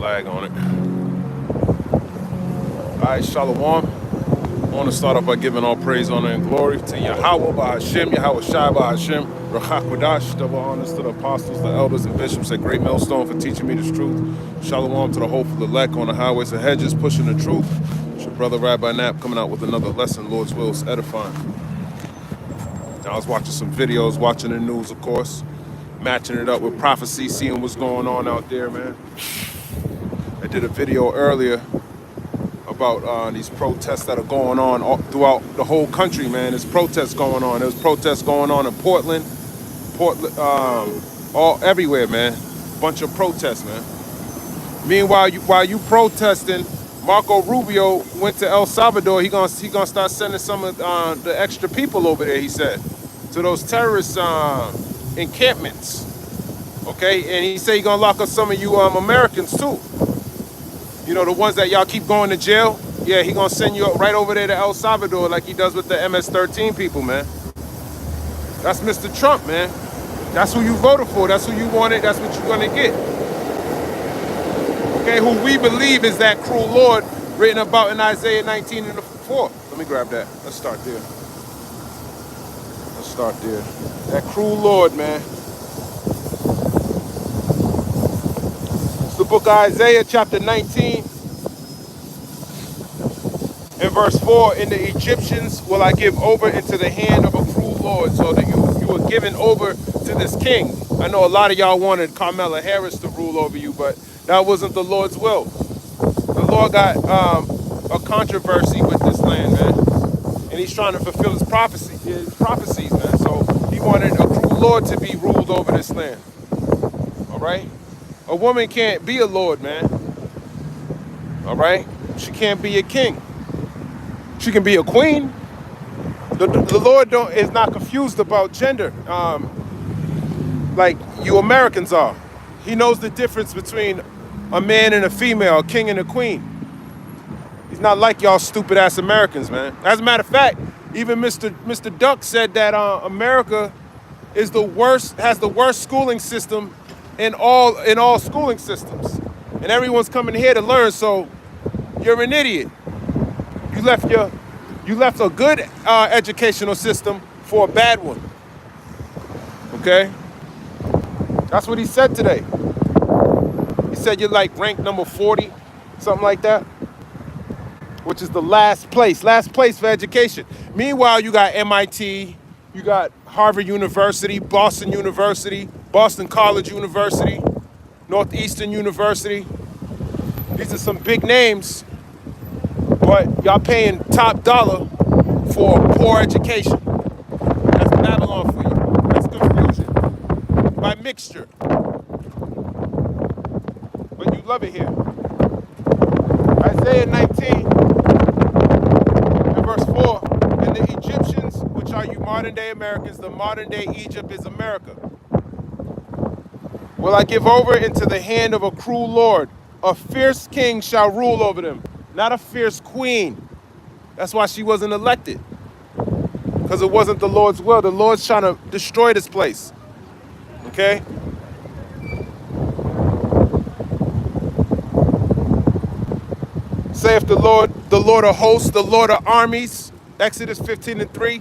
flag on it. All right, Shalom. I want to start off by giving all praise, honor, and glory to Yahweh, Bahashem, Yahweh Shai, Bahashem, Rachakwadash, double honors to the apostles, the elders, and bishops at Great Millstone for teaching me this truth. Shalom to the hopeful elect on the highways and hedges, pushing the truth. It's your brother Rabbi Knapp coming out with another lesson. Lord's will is edifying. Now, I was watching some videos, watching the news, of course, matching it up with prophecy, seeing what's going on out there, man. I did a video earlier about these protests that are going on all throughout the whole country, man. There's protests going on. There's protests going on in Portland, all everywhere, man. Bunch of protests, man. Meanwhile, while you protesting, Marco Rubio went to El Salvador. He gonna start sending some of the extra people over there. He said to those terrorist encampments. Okay, and he said he gonna lock up some of you Americans too. You know, the ones that y'all keep going to jail? Yeah, he gonna send you right over there to El Salvador like he does with the MS-13 people, man. That's Mr. Trump, man. That's who you voted for. That's who you wanted. That's what you're gonna get. Okay, who we believe is that cruel Lord written about in Isaiah 19 and 4. Let me grab that. Let's start there. Let's start there. That cruel Lord, man. The book of Isaiah, chapter 19, and verse 4, "And the Egyptians will I give over into the hand of a cruel Lord," so that you were given over to this king. I know a lot of y'all wanted Kamala Harris to rule over you, but that wasn't the Lord's will. The Lord got a controversy with this land, man, and he's trying to fulfill his prophecies, man. So he wanted a cruel Lord to be ruled over this land. All right? A woman can't be a lord, man. All right? She can't be a king. She can be a queen. The Lord is not confused about gender like you Americans are. He knows the difference between a man and a female, a king and a queen. He's not like y'all stupid ass Americans, man. As a matter of fact, even Mr. Duck said that America is has the worst schooling system in all schooling systems, and everyone's coming here to learn. So you're an idiot. You left a good educational system for a bad one. Okay, that's what he said today. He said you're like ranked number 40, something like that, which is the last place for education. Meanwhile, you got MIT, you got Harvard University, Boston University, Boston College University, Northeastern University. These are some big names, but y'all paying top dollar for poor education. That's Babylon for you. That's confusion by mixture. But you love it here. Isaiah 19 and verse 4, "And the Egyptians, which are you modern day Americans, the modern day Egypt is America, will I give over into the hand of a cruel Lord. A fierce king shall rule over them." Not a fierce queen. That's why she wasn't elected. Because it wasn't the Lord's will. The Lord's trying to destroy this place. Okay? Saith the Lord of hosts, the Lord of armies. Exodus 15 and 3.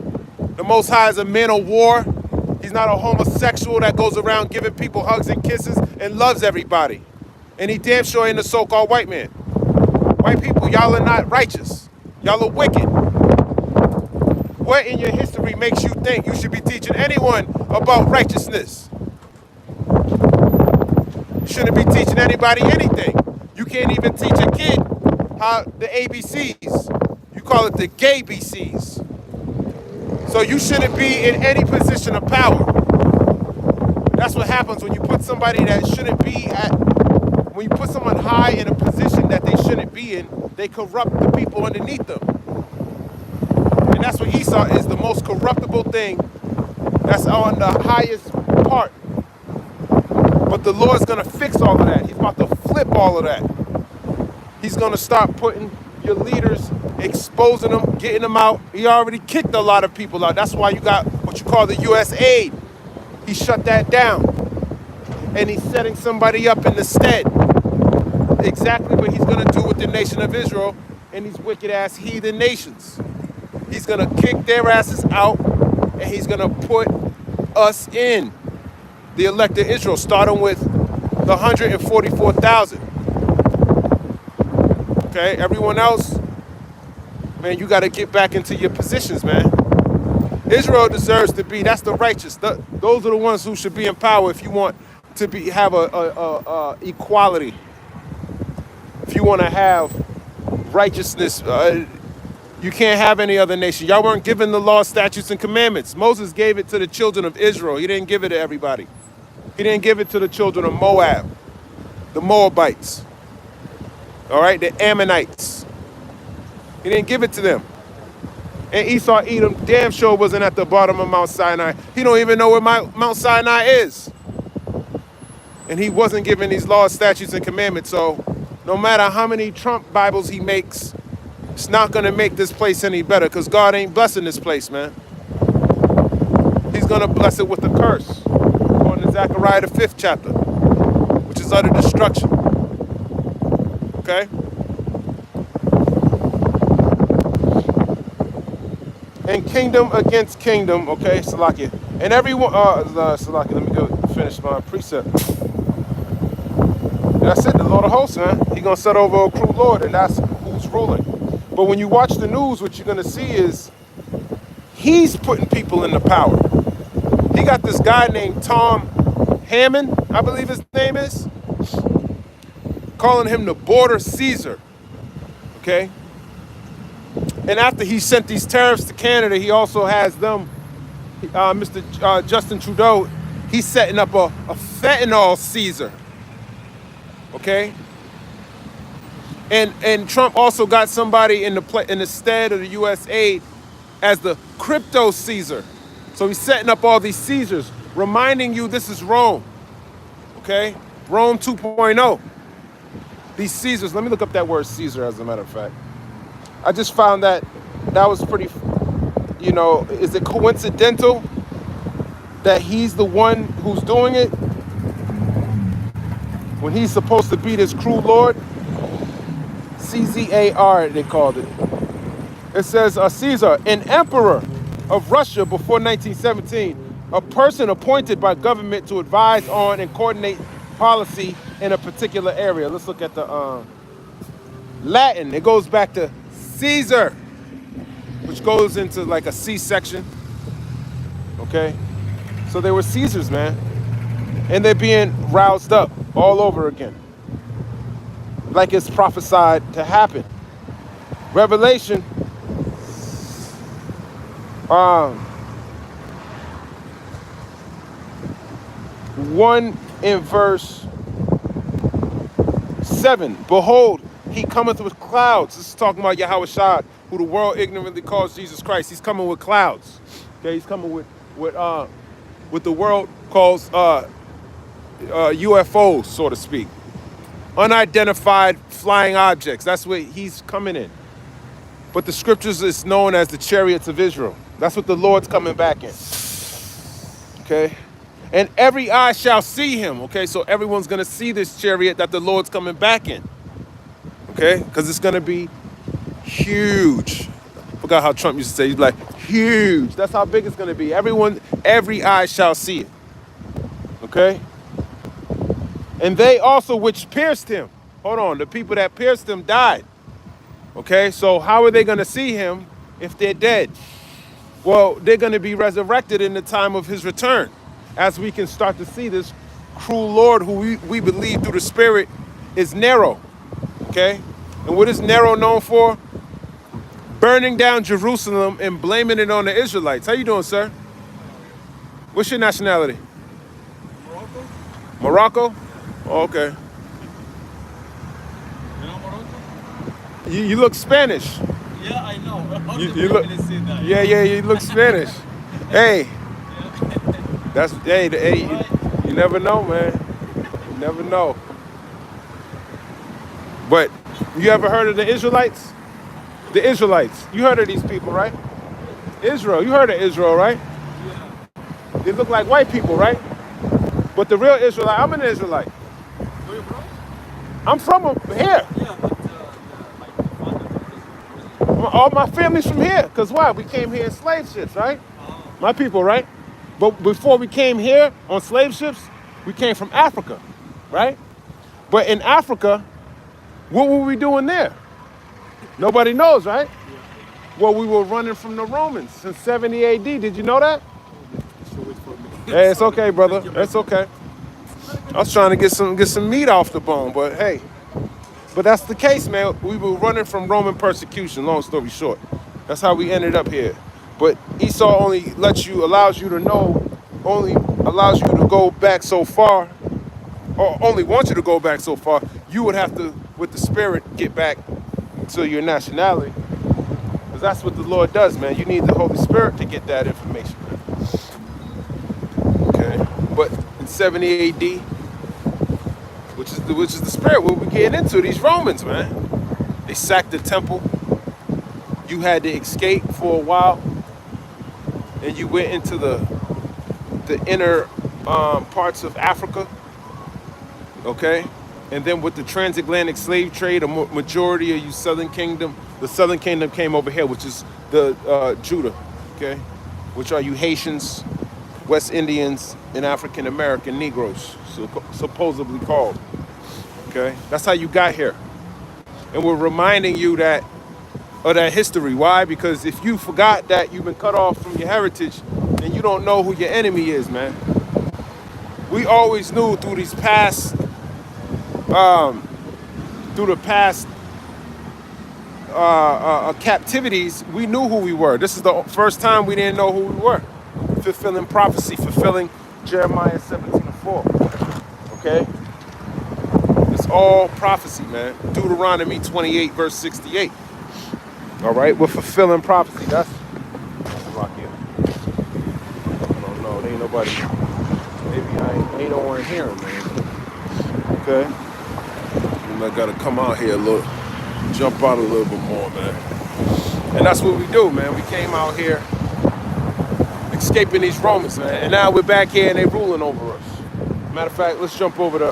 The Most High is a man of war. He's not a homosexual that goes around giving people hugs and kisses and loves everybody. And he damn sure ain't a so-called white man. White people, y'all are not righteous. Y'all are wicked. What in your history makes you think you should be teaching anyone about righteousness? You shouldn't be teaching anybody anything. You can't even teach a kid how the ABCs. You call it the gay BCs. So you shouldn't be in any position of power. That's what happens when you put somebody that shouldn't be when you put someone high in a position that they shouldn't be in, they corrupt the people underneath them. And that's what Esau is, the most corruptible thing that's on the highest part. But the Lord's gonna fix all of that. He's about to flip all of that. He's gonna start putting your leaders, exposing them, getting them out. He already kicked a lot of people out. That's why you got what you call the U.S. aid. He shut that down. And he's setting somebody up in the stead. exactly what he's going to do with the nation of Israel and these wicked ass heathen nations. He's going to kick their asses out, and he's going to put us in, the elected Israel, starting with the 144,000. Okay, everyone else, man, you got to get back into your positions, man. Israel deserves to be, that's the righteous. Those are the ones who should be in power if you want to have a equality. If you want to have righteousness, you can't have any other nation. Y'all weren't given the law, statutes, and commandments. Moses gave it to the children of Israel. He didn't give it to everybody. He didn't give it to the children of Moab, the Moabites, all right, the Ammonites. He didn't give it to them. And Esau, Edom, damn sure wasn't at the bottom of Mount Sinai. He don't even know where Mount Sinai is. And he wasn't given these laws, statutes, and commandments. So no matter how many Trump Bibles he makes, it's not going to make this place any better, because God ain't blessing this place, man. He's going to bless it with a curse. Going to Zechariah, the 5th chapter, which is utter destruction. Okay? And kingdom against kingdom, okay, Salakia. And everyone, Salakia, let me go finish my precept. That's it, the Lord of hosts, man. He's going to set over a cruel Lord, and that's who's ruling. But when you watch the news, what you're going to see is he's putting people into power. He got this guy named Tom Hammond, I believe his name is, calling him the border Caesar, okay? And after he sent these tariffs to Canada, he also has them, Mr. Justin Trudeau, he's setting up a fentanyl Caesar, okay? And Trump also got somebody in the stead of the U.S. aid as the crypto Caesar. So he's setting up all these Caesars, reminding you this is Rome, okay? Rome 2.0. These Caesars, let me look up that word Caesar as a matter of fact. I just found that was pretty, you know, is it coincidental that he's the one who's doing it when he's supposed to be this cruel Lord? CZAR, they called it. It says Caesar, an emperor of Russia before 1917, a person appointed by government to advise on and coordinate policy in a particular area. Let's look at the Latin. It goes back to Caesar, which goes into like a C-section. Okay? So they were Caesars, man. And they're being roused up all over again, like it's prophesied to happen. Revelation 1 in verse 7. Behold, he cometh with clouds. This is talking about Yahushua, who the world ignorantly calls Jesus Christ. He's coming with clouds. Okay, he's coming with what the world calls UFOs, so to speak. Unidentified flying objects. That's where he's coming in. But the scriptures is known as the chariots of Israel. That's what the Lord's coming back in. Okay? And every eye shall see him. Okay, so everyone's going to see this chariot that the Lord's coming back in. Okay? Because it's going to be huge. I forgot how Trump used to say. He's like, huge. That's how big it's going to be. Every eye shall see it. Okay? And they also which pierced him. Hold on. The people that pierced him died. Okay? So how are they going to see him if they're dead? Well, they're going to be resurrected in the time of his return, as we can start to see this cruel Lord who we believe through the Spirit is Nero. Okay? And what is Nero known for? Burning down Jerusalem and blaming it on the Israelites. How you doing, sir? What's your nationality? Morocco? Morocco? Oh, okay. You know Morocco? You look Spanish. Yeah, I know. You look. Yeah, you look Spanish. Hey. That's you never know, man. You never know. But you ever heard of the Israelites? The Israelites. You heard of these people, right? Israel. You heard of Israel, right? Yeah. They look like white people, right? But the real Israelite, I'm an Israelite. Where you from? I'm from here. Yeah, but like the father. All my family's from here. Cause why? We came here in slave ships, right? My people, right? But before we came here on slave ships, we came from Africa, right? But in Africa, what were we doing there? Nobody knows, right? Well, we were running from the Romans since 70 AD. Did you know that? So wait for me. Hey, it's okay, brother. It's okay. I was trying to get some meat off the bone, but hey. But that's the case, man. We were running from Roman persecution, long story short. That's how we ended up here. But Esau only allows you to go back so far, or only wants you to go back so far. You would have to, with the spirit, get back to your nationality. Because that's what the Lord does, man. You need the Holy Spirit to get that information. Okay. But in 70 AD, which is the spirit, what we're getting into, these Romans, man. They sacked the temple. You had to escape for a while. And you went into the inner parts of Africa. Okay? And then with the transatlantic slave trade, a majority of the Southern Kingdom came over here, which is the Judah, okay? Which are you Haitians, West Indians, and African American Negroes, supposedly called, okay? That's how you got here. And we're reminding you of that history. Why? Because if you forgot that you've been cut off from your heritage, then you don't know who your enemy is, man. We always knew through the past captivities, we knew who we were. This is the first time we didn't know who we were. Fulfilling prophecy, fulfilling Jeremiah 17:4. Okay? It's all prophecy, man. Deuteronomy 28, verse 68. All right? We're fulfilling prophecy. That's rock here. I don't know. There ain't nobody. Maybe ain't no one here, man. Okay? I gotta come out here a little, jump out a little bit more, man. And that's what we do, man. We came out here escaping these Romans, man. And now we're back here and they're ruling over us. Matter of fact, let's jump over to,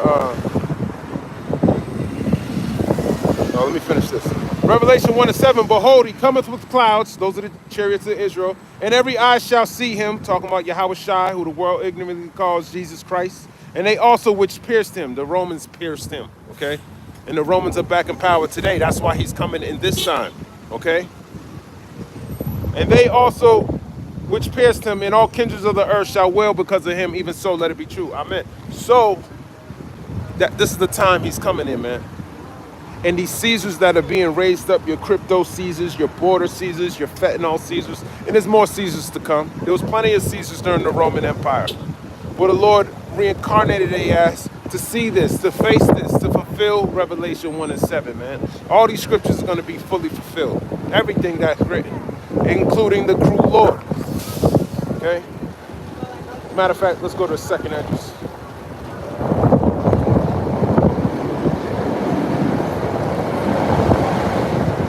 let me finish this. Revelation 1:7, behold, he cometh with clouds, those are the chariots of Israel, and every eye shall see him, talking about Yahweh Shai, who the world ignorantly calls Jesus Christ. And they also which pierced him, the Romans pierced him, okay? And the Romans are back in power today. That's why he's coming in this time, okay? And they also, which pierced him, and all kindreds of the earth shall wail because of him. Even so, let it be true. Amen. So, this is the time he's coming in, man. And these Caesars that are being raised up, your crypto Caesars, your border Caesars, your fentanyl Caesars, and there's more Caesars to come. There was plenty of Caesars during the Roman Empire. But the Lord reincarnated their ass to see this, to face this, to fulfill Revelation 1:7, man. All these scriptures are going to be fully fulfilled. Everything that's written, including the cruel Lord. Okay? Matter of fact, let's go to the second address.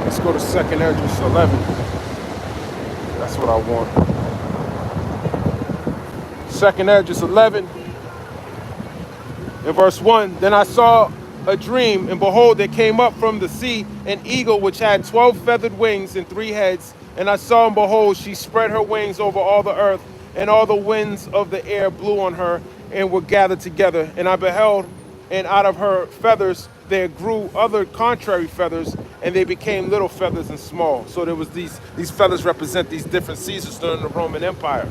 Let's go to second address 11. That's what I want. Second address 11. In verse 1, then I saw a dream, and behold, there came up from the sea an eagle which had 12 feathered wings and 3 heads. And I saw, and behold, she spread her wings over all the earth, and all the winds of the air blew on her and were gathered together. And I beheld, and out of her feathers there grew other contrary feathers, and they became little feathers and small. So there was these feathers represent these different Caesars during the Roman Empire.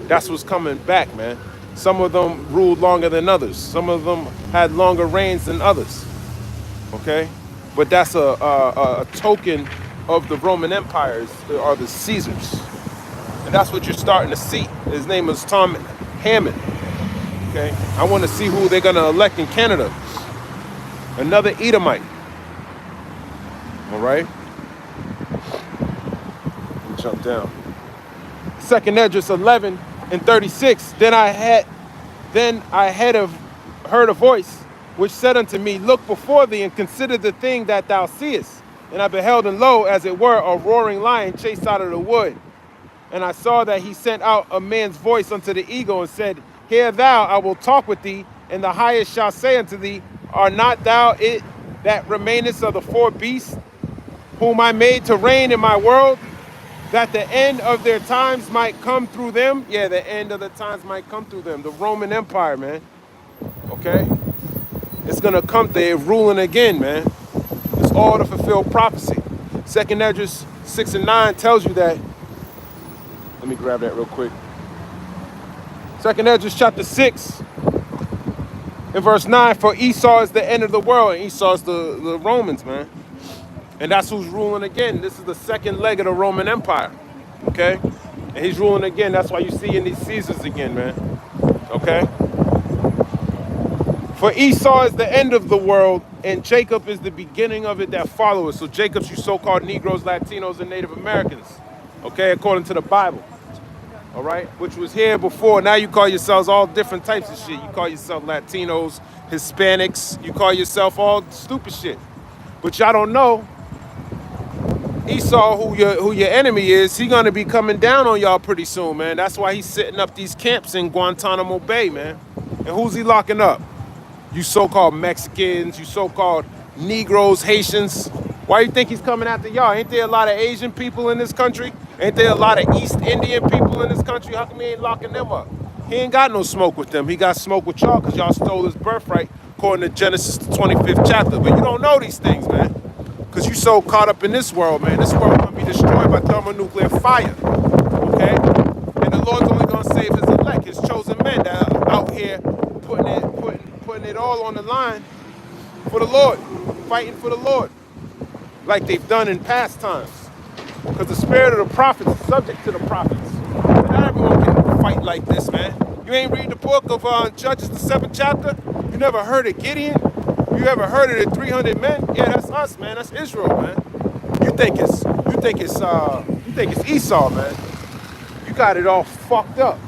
That's what's coming back, man. Some of them ruled longer than others. Some of them had longer reigns than others. Okay? But that's a token of the Roman empires, are the Caesars. And that's what you're starting to see. His name is Tom Hammond. Okay? I want to see who they're going to elect in Canada. Another Edomite. All right? Let me jump down. Second address 11 and 36. Then I heard a voice which said unto me, look before thee and consider the thing that thou seest. And I beheld, and lo, as it were, a roaring lion chased out of the wood. And I saw that he sent out a man's voice unto the eagle and said, hear thou, I will talk with thee, and the highest shall say unto thee, are not thou it that remaineth of the four beasts, whom I made to reign in my world, that the end of their times might come through them. Yeah, the end of the times might come through them. The Roman Empire, man. Okay? It's gonna come, they're ruling again, man. It's all to fulfill prophecy. Second Esdras 6 and 9 tells you that. Let me grab that real quick. Second Esdras chapter 6 and verse 9, for Esau is the end of the world, and Esau is the Romans, man. And that's who's ruling again. This is the second leg of the Roman Empire, okay? And he's ruling again. That's why you see in these Caesars again, man, okay? For Esau is the end of the world, and Jacob is the beginning of it that follows. So Jacob's you so-called Negroes, Latinos, and Native Americans, okay, according to the Bible, all right? Which was here before. Now you call yourselves all different types of shit. You call yourself Latinos, Hispanics. You call yourself all stupid shit. But y'all don't know Esau, who your enemy is, he gonna be coming down on y'all pretty soon, man. That's why he's setting up these camps in Guantanamo Bay, man. And who's he locking up? You so-called Mexicans, you so-called Negroes, Haitians. Why you think he's coming after y'all? Ain't there a lot of Asian people in this country? Ain't there a lot of East Indian people in this country? How come he ain't locking them up? He ain't got no smoke with them. He got smoke with y'all because y'all stole his birthright according to Genesis, the 25th chapter. But you don't know these things, man. Because you so caught up in this world, man. This world gonna be destroyed by thermonuclear fire, okay? And the Lord's only gonna save his elect, his chosen men that are out here putting it all on the line for the Lord, fighting for the Lord, like they've done in past times. Because the spirit of the prophets is subject to the prophets. And not everyone can fight like this, man. You ain't read the book of Judges, the 7th chapter? You never heard of Gideon? You ever heard of the 300 men? Yeah, that's us, man. That's Israel, man. You think it's Esau, man. You got it all fucked up.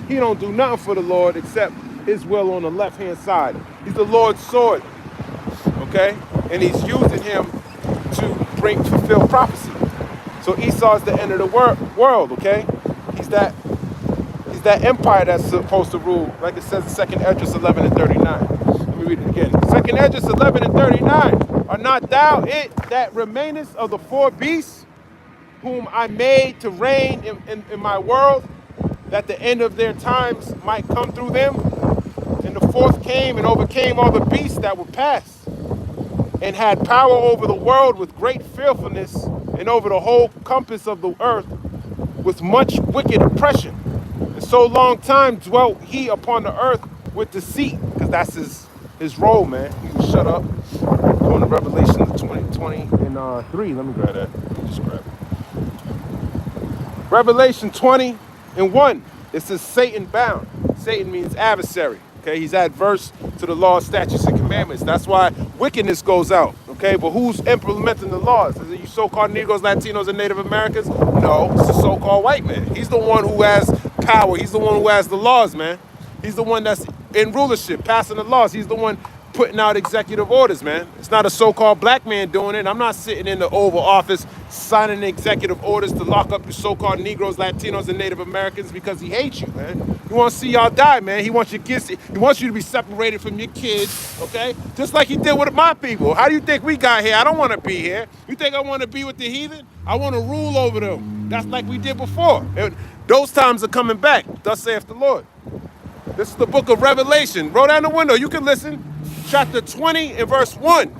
He don't do nothing for the Lord except his will on the left-hand side. He's the Lord's sword, okay? And he's using him to fulfill prophecy. So Esau is the end of the world, okay? He's that empire that's supposed to rule, like it says in 2nd Esdras 11 and 39. Let me read it again. 2nd Esdras 11 and 39. Are not thou it that remainest of the four beasts, whom I made to reign in my world, that the end of their times might come through them? And the fourth came and overcame all the beasts that were past, and had power over the world with great fearfulness, and over the whole compass of the earth with much wicked oppression. And so long time dwelt he upon the earth with deceit, because that's his role, man. He was shut up. Going to Revelation 20 and 3. Let me grab that. Let me just grab it. Revelation 20 and 1. It says Satan bound. Satan means adversary. Okay, he's adverse to the law, statutes, and commandments. That's why wickedness goes out. Okay, but who's implementing the laws? Is it you so-called Negroes, Latinos, and Native Americans? No, it's the so-called white man. He's the one who has power. He's the one who has the laws, man. He's the one that's in rulership, passing the laws. He's the one putting out executive orders, man. It's not a so-called black man doing it. I'm not sitting in the Oval Office signing executive orders to lock up the so-called Negroes, Latinos, and Native Americans because he hates you, man. He wants to see y'all die, man. He wants your kids. He wants you to be separated from your kids, okay? Just like he did with my people. How do you think we got here? I don't want to be here. You think I want to be with the heathen? I want to rule over them. That's like we did before. And those times are coming back. Thus saith the Lord. This is the book of Revelation. Roll down the window. You can listen. Chapter 20 and verse 1.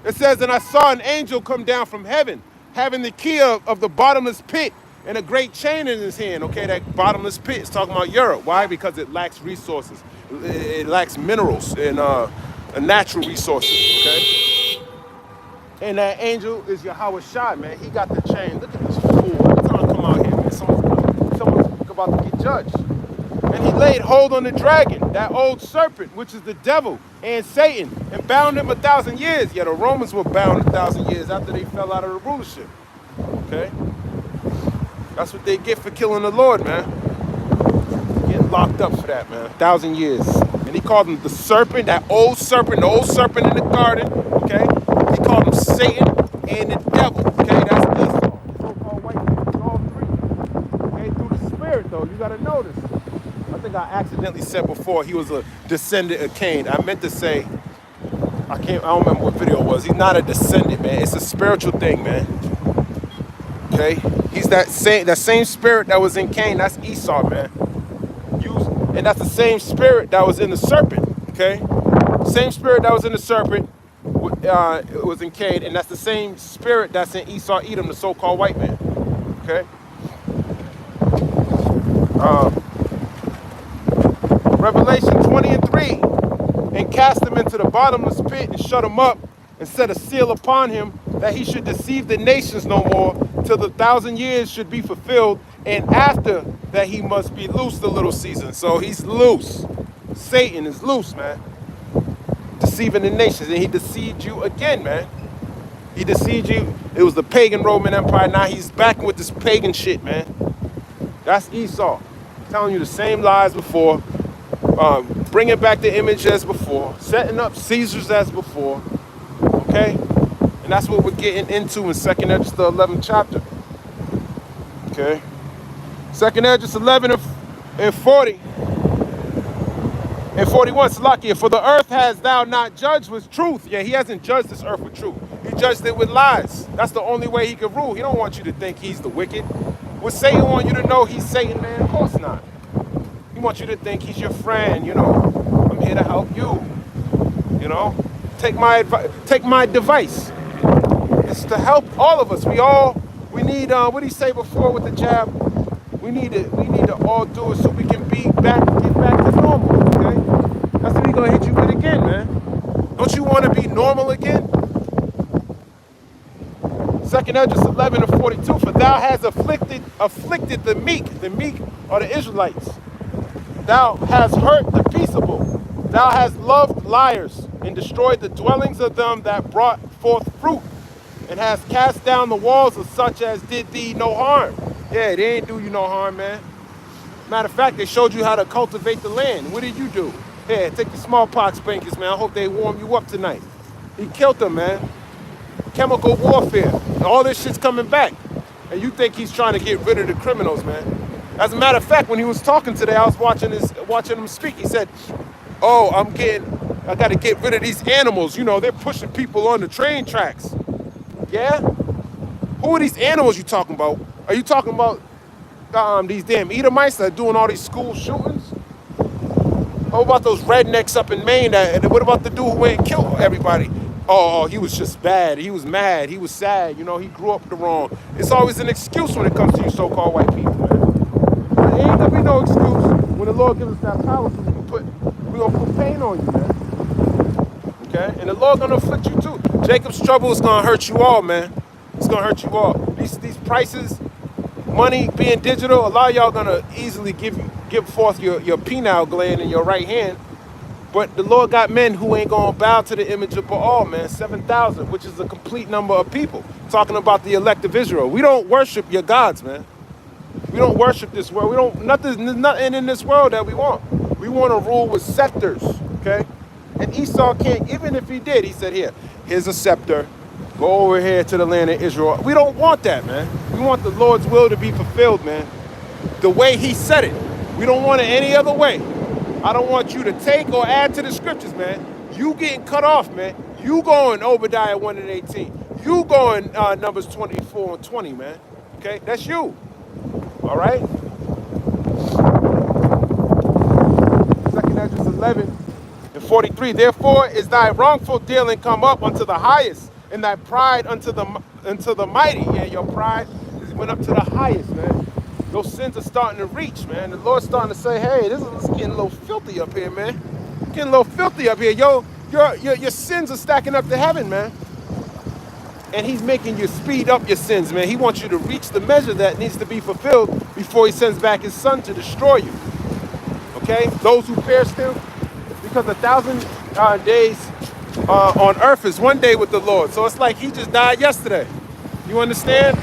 It says, and I saw an angel come down from heaven, having the key of the bottomless pit and a great chain in his hand. Okay, that bottomless pit is talking about Europe. Why? Because it lacks resources. It lacks minerals and natural resources, okay? And that angel is Yahweh Shai, man. He got the chain. Look at this fool. Every time I come out here, man, someone's about to get judged. And he laid hold on the dragon, that old serpent, which is the devil and Satan, and bound him 1,000 years. Yeah, the Romans were bound 1,000 years after they fell out of the rulership. Okay? That's what they get for killing the Lord, man. Getting locked up for that, man. 1,000 years. And he called him the serpent, that old serpent, the old serpent in the garden. Okay? He called him Satan and the devil. Okay? That's Esau. So-called white man. All three. Okay? Through the spirit, though. You got to know this. I think I accidentally said before he was a descendant of Cain. I meant to say I don't remember what video it was. He's not a descendant, man. It's a spiritual thing, man. Okay? He's that same spirit that was in Cain. That's Esau, man. And that's the same spirit that was in the serpent. Okay? Same spirit that was in the serpent it was in Cain, and that's the same spirit that's in Esau Edom, the so-called white man. Okay? Revelation 20:3, and cast him into the bottomless pit and shut him up and set a seal upon him that he should deceive the nations no more till the 1,000 years should be fulfilled, and after that he must be loosed a little season. So he's loose. Satan is loose, man. Deceiving the nations, and he deceived you again, man. He deceived you. It was the pagan Roman Empire. Now he's back with this pagan shit, man. That's Esau. Telling you the same lies before. Bringing back the image as before, setting up Caesars as before, okay? And that's what we're getting into in 2nd Esdras, the 11th chapter, okay? 2nd Esdras 11 and 40 and 41, Salakia, for the earth has thou not judged with truth. Yeah, he hasn't judged this earth with truth. He judged it with lies. That's the only way he can rule. He don't want you to think he's the wicked. Would Satan want you to know he's Satan, man? Of course not. He wants you to think he's your friend, you know. I'm here to help you. You know, take my device. It's to help all of us. We need what did he say before with the jab? We need to all do it so we can get back to normal, okay? That's what he's gonna hit you with again, man. Don't you want to be normal again? 2nd Esdras 11 and 42, for thou hast afflicted the meek are the Israelites. Thou hast hurt the peaceable. Thou hast loved liars, and destroyed the dwellings of them that brought forth fruit, and hast cast down the walls of such as did thee no harm. Yeah, they ain't do you no harm, man. Matter of fact, they showed you how to cultivate the land. What did you do? Here, take the smallpox spankers, man. I hope they warm you up tonight. He killed them, man. Chemical warfare. All this shit's coming back. And you think he's trying to get rid of the criminals, man. As a matter of fact, when he was talking today, I was watching him speak. He said, oh, I got to get rid of these animals. You know, they're pushing people on the train tracks. Yeah? Who are these animals you talking about? Are you talking about these damn Edomites that are doing all these school shootings? What about those rednecks up in Maine? What about the dude who went and killed everybody? Oh, he was just bad. He was mad. He was sad. You know, he grew up the wrong. It's always an excuse when it comes to you so-called white people, man. There ain't gonna be no excuse when the Lord gives us that power, so we're gonna put pain on you, man. Okay? And the Lord gonna afflict you too. Jacob's trouble is gonna hurt you all, man. It's gonna hurt you all. These prices, money being digital, a lot of y'all gonna easily give forth your pineal gland in your right hand. But the Lord got men who ain't gonna bow to the image of Baal, man. 7,000, which is a complete number of people. Talking about the elect of Israel. We don't worship your gods, man. We don't worship this world. There's nothing in this world that we want. We want to rule with scepters, okay? And Esau can't, even if he did, he said, here's a scepter. Go over here to the land of Israel. We don't want that, man. We want the Lord's will to be fulfilled, man. The way he said it. We don't want it any other way. I don't want you to take or add to the scriptures, man. You getting cut off, man. You going Obadiah 1 and 18. You going Numbers 24 and 20, man. Okay, that's you. All right? 2nd Esdras 11 and 43. Therefore is thy wrongful dealing come up unto the highest, and thy pride unto the mighty. Yeah, your pride went up to the highest, man. Those sins are starting to reach, man. The Lord's starting to say, hey, this is getting a little filthy up here, man. Getting a little filthy up here. Your sins are stacking up to heaven, man. And he's making you speed up your sins, man. He wants you to reach the measure that needs to be fulfilled before he sends back his son to destroy you. Okay? Those who pierced him, because 1,000 days on earth is one day with the Lord. So it's like he just died yesterday. You understand?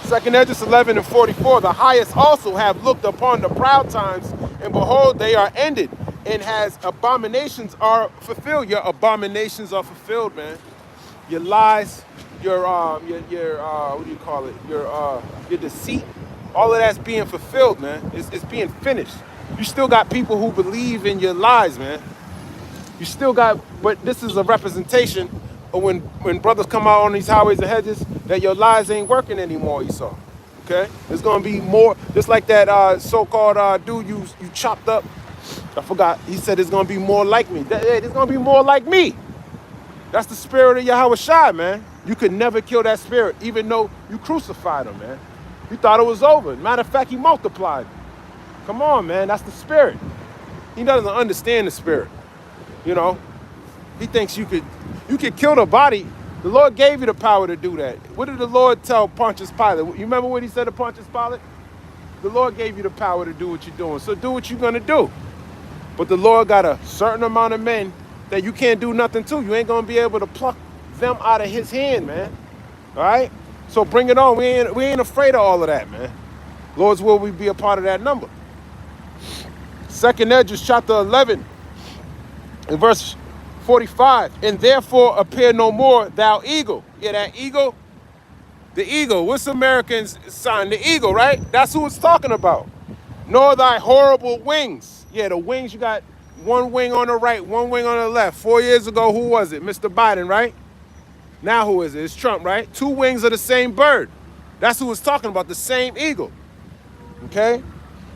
2nd Esdras 11 and 44, the highest also have looked upon the proud times, and behold, they are ended, and has abominations are fulfilled. Your abominations are fulfilled, man. Your lies, your what do you call it? Your deceit, all of that's being fulfilled, man. It's being finished. You still got people who believe in your lies, man. You still got, but this is a representation of when brothers come out on these highways and hedges that your lies ain't working anymore, Esau. Okay? There's gonna be more, just like that so-called dude you chopped up. I forgot. He said there's gonna be more like me. Hey, there's gonna be more like me. That's the spirit of Yahweh Shai, man. You could never kill that spirit, even though you crucified him, man. You thought it was over. Matter of fact, he multiplied. Come on, man. That's the spirit. He doesn't understand the spirit. You know, he thinks you could kill the body. The Lord gave you the power to do that. What did the Lord tell Pontius Pilate? You remember what he said to Pontius Pilate? The Lord gave you the power to do what you're doing. So do what you're gonna do. But the Lord got a certain amount of men that you can't do nothing to. You ain't gonna be able to pluck them out of his hand, man. All right? So bring it on. We ain't afraid of all of that, man. Lord's will we be a part of that number. 2nd Esdras chapter 11. In verse 45, and therefore appear no more, thou eagle. Yeah, that eagle. The eagle. What's Americans' sign? The eagle, right? That's who it's talking about. Nor thy horrible wings. Yeah, the wings, you got one wing on the right, one wing on the left. 4 years ago, who was it? Mr. Biden, right? Now who is it? It's Trump, right? 2 wings of the same bird. That's who it's talking about, the same eagle. Okay?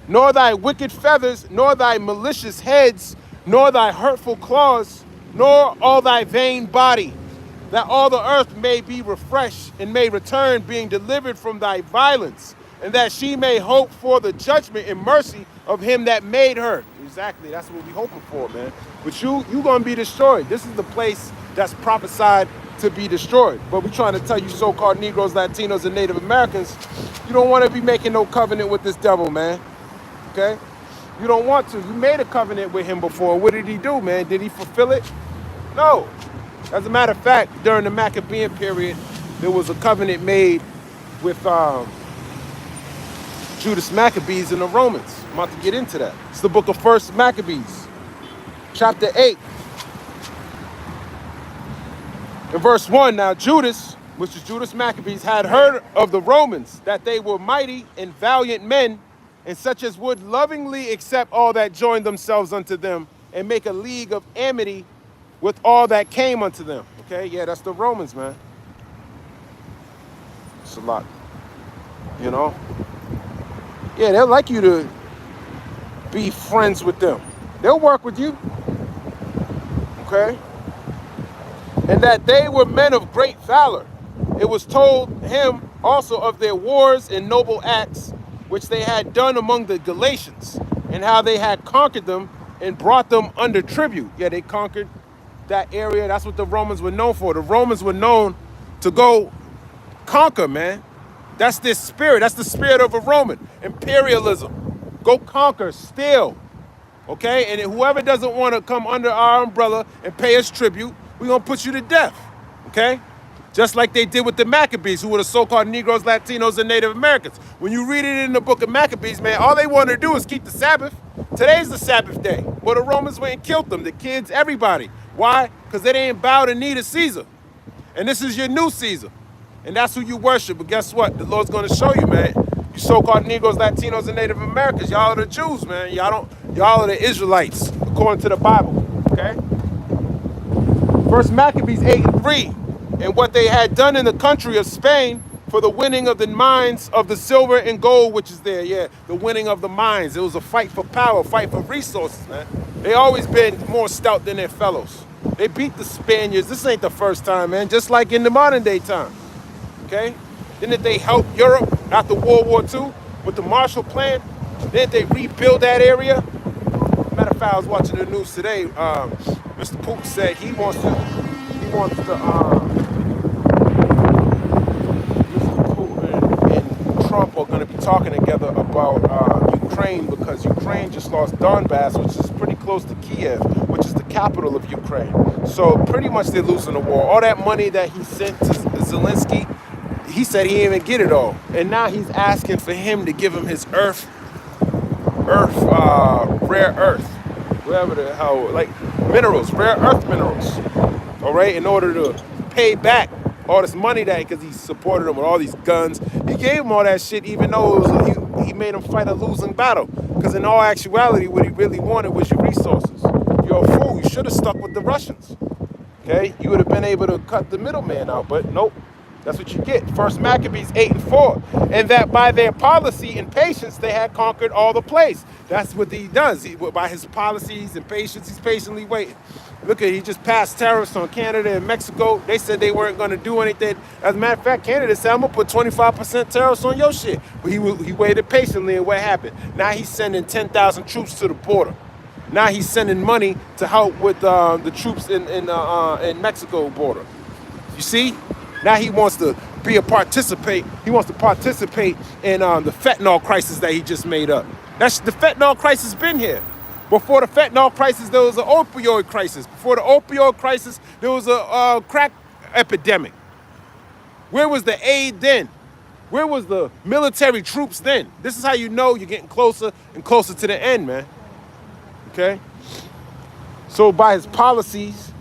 Nor thy wicked feathers, nor thy malicious heads, nor thy hurtful claws, nor all thy vain body, that all the earth may be refreshed and may return, being delivered from thy violence, and that she may hope for the judgment and mercy of him that made her. Exactly, that's what we're hoping for, man. But you gonna be destroyed. This is the place that's prophesied to be destroyed. But we're trying to tell you so-called Negroes, Latinos, and Native Americans, you don't want to be making no covenant with this devil, man. Okay? You don't want to. You made a covenant with him before. What did he do, man? Did he fulfill it? No. As a matter of fact, during the Maccabean period, there was a covenant made with Judas Maccabees and the Romans. I'm about to get into that. It's the book of 1st Maccabees, chapter 8. In verse 1, now Judas, which is Judas Maccabees, had heard of the Romans, that they were mighty and valiant men, and such as would lovingly accept all that joined themselves unto them, and make a league of amity with all that came unto them. Okay, yeah, that's the Romans, man. It's a lot, you know. Yeah, they'll like you to be friends with them. They'll work with you, okay? And that they were men of great valor. It was told him also of their wars and noble acts, which they had done among the Galatians, and how they had conquered them and brought them under tribute. Yeah, they conquered that area. That's what the Romans were known for. The Romans were known to go conquer, man. That's their spirit. That's the spirit of a Roman. Imperialism. Go conquer, steal. Okay? And whoever doesn't want to come under our umbrella and pay us tribute, we're going to put you to death. Okay? Just like they did with the Maccabees, who were the so-called Negroes, Latinos, and Native Americans. When you read it in the book of Maccabees, man, all they wanted to do is keep the Sabbath. Today's the Sabbath day. Well, the Romans went and killed them, the kids, everybody. Why? Because they didn't bow the knee to Caesar. And this is your new Caesar. And that's who you worship. But guess what? The Lord's going to show you, man. You so-called Negroes, Latinos, and Native Americans, y'all are the Jews, man. Y'all are the Israelites, according to the Bible. Okay? First Maccabees 8:3. And what they had done in the country of Spain for the winning of the mines of the silver and gold, which is there, yeah, the winning of the mines. It was a fight for power, fight for resources, man. They always been more stout than their fellows. They beat the Spaniards. This ain't the first time, man, just like in the modern day time, okay? Didn't they help Europe after World War II with the Marshall Plan? Didn't they rebuild that area? Matter of fact, I was watching the news today. Mr. Putin said he wants to Trump are going to be talking together about Ukraine, because Ukraine just lost Donbass, which is pretty close to Kiev, which is the capital of Ukraine. So pretty much they're losing the war. All that money that he sent to Zelensky, he said he didn't even get it all. And now he's asking for him to give him his rare earth, whatever the hell, like minerals, rare earth minerals, all right, in order to pay back all this money that, because he supported him with all these guns. He gave him all that shit, even though he made him fight a losing battle. Because in all actuality, what he really wanted was your resources. You're a fool. You should have stuck with the Russians. Okay, you would have been able to cut the middleman out, but nope. That's what you get. First Maccabees 8-4, and that by their policy and patience they had conquered all the place. That's what he does. By his policies and patience, he's patiently waiting. Look at, he just passed tariffs on Canada and Mexico. They said they weren't going to do anything. As a matter of fact, Canada said, I'm going to put 25% tariffs on your shit. But he waited patiently, and what happened? Now he's sending 10,000 troops to the border. Now he's sending money to help with the troops in Mexico border. You see? Now he wants to participate. He wants to participate in the fentanyl crisis that he just made up. That's the fentanyl crisis been here. Before the fentanyl crisis, there was an opioid crisis. Before the opioid crisis, there was a crack epidemic. Where was the aid then? Where was the military troops then? This is how you know you're getting closer and closer to the end, man. Okay? So by his policies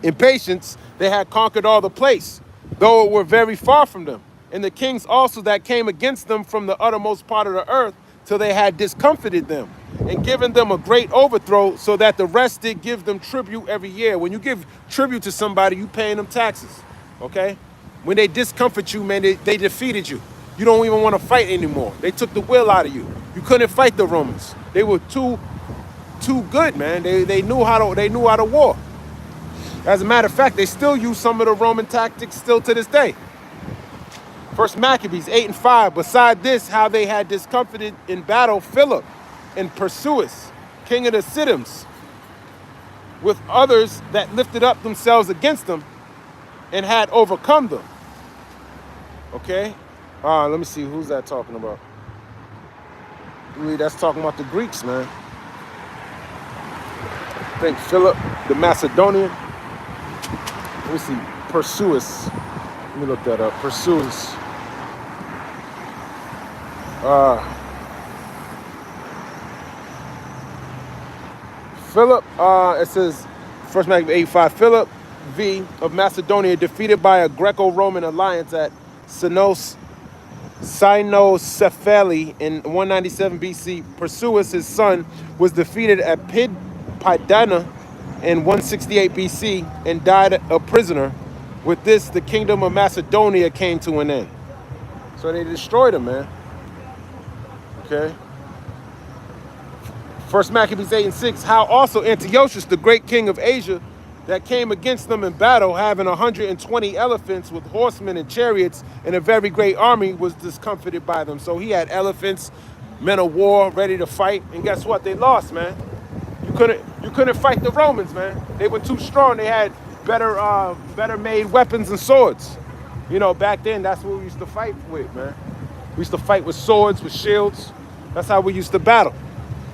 and patience, they had conquered all the place, though it were very far from them. And the kings also that came against them from the uttermost part of the earth, till they had discomfited them, and given them a great overthrow, so that the rest did give them tribute every year. When you give tribute to somebody, you paying them taxes, okay? When they discomfort you, man, they defeated you. You don't even want to fight anymore. They took the will out of you. You couldn't fight the Romans. They were too good, man. They knew how to war. As a matter of fact, they still use some of the Roman tactics still to this day. First Maccabees 8-5. Beside this, how they had discomfited in battle Philip and Perseus, king of the Sidonians, with others that lifted up themselves against them and had overcome them. Okay? Let me see. Who's that talking about? I believe that's talking about the Greeks, man. I think Philip, the Macedonian. Let me see. Perseus. Let me look that up. Perseus. Philip, it says, First Maccabees 8-5, Philip V of Macedonia defeated by a Greco-Roman alliance at Cynocephali in 197 BC. Perseus, his son, was defeated at Pydana in 168 BC and died a prisoner. With this, the kingdom of Macedonia came to an end. So they destroyed him, man. Okay. First Maccabees 8-6, how also Antiochus, the great king of Asia, that came against them in battle, having 120 elephants with horsemen and chariots and a very great army, was discomfited by them. So he had elephants, men of war, ready to fight, and guess what? They lost, man. You couldn't fight the Romans, man. They were too strong. They had better made weapons and swords. You know, back then, that's what we used to fight with, man. We used to fight with swords, with shields. That's how we used to battle.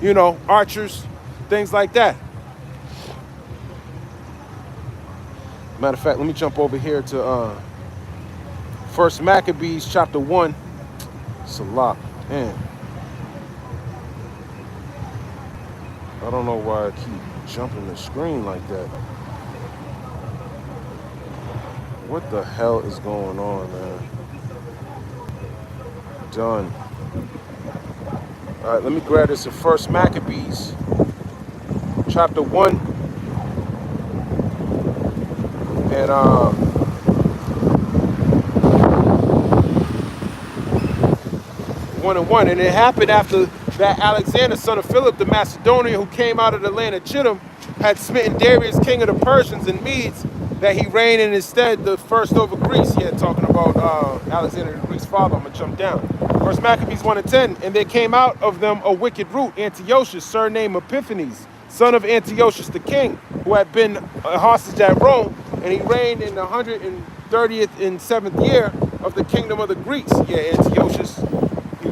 You know, archers, things like that. Matter of fact, let me jump over here to First Maccabees chapter 1. It's a lot, man. I don't know why I keep jumping the screen like that. What the hell is going on, man? Done. All right, let me grab this at First Maccabees, chapter 1, and 1:1. And it happened after that Alexander, son of Philip the Macedonian, who came out of the land of Chittim, had smitten Darius, king of the Persians and Medes, that he reigned in his stead the first over Greece. Yeah, talking about Alexander the Greek's father. I'm gonna jump down. First Maccabees 1:10, and there came out of them a wicked root, Antiochus, surnamed Epiphanes, son of Antiochus the king, who had been a hostage at Rome, and he reigned in the 130th and 7th year of the kingdom of the Greeks. Yeah, Antiochus, he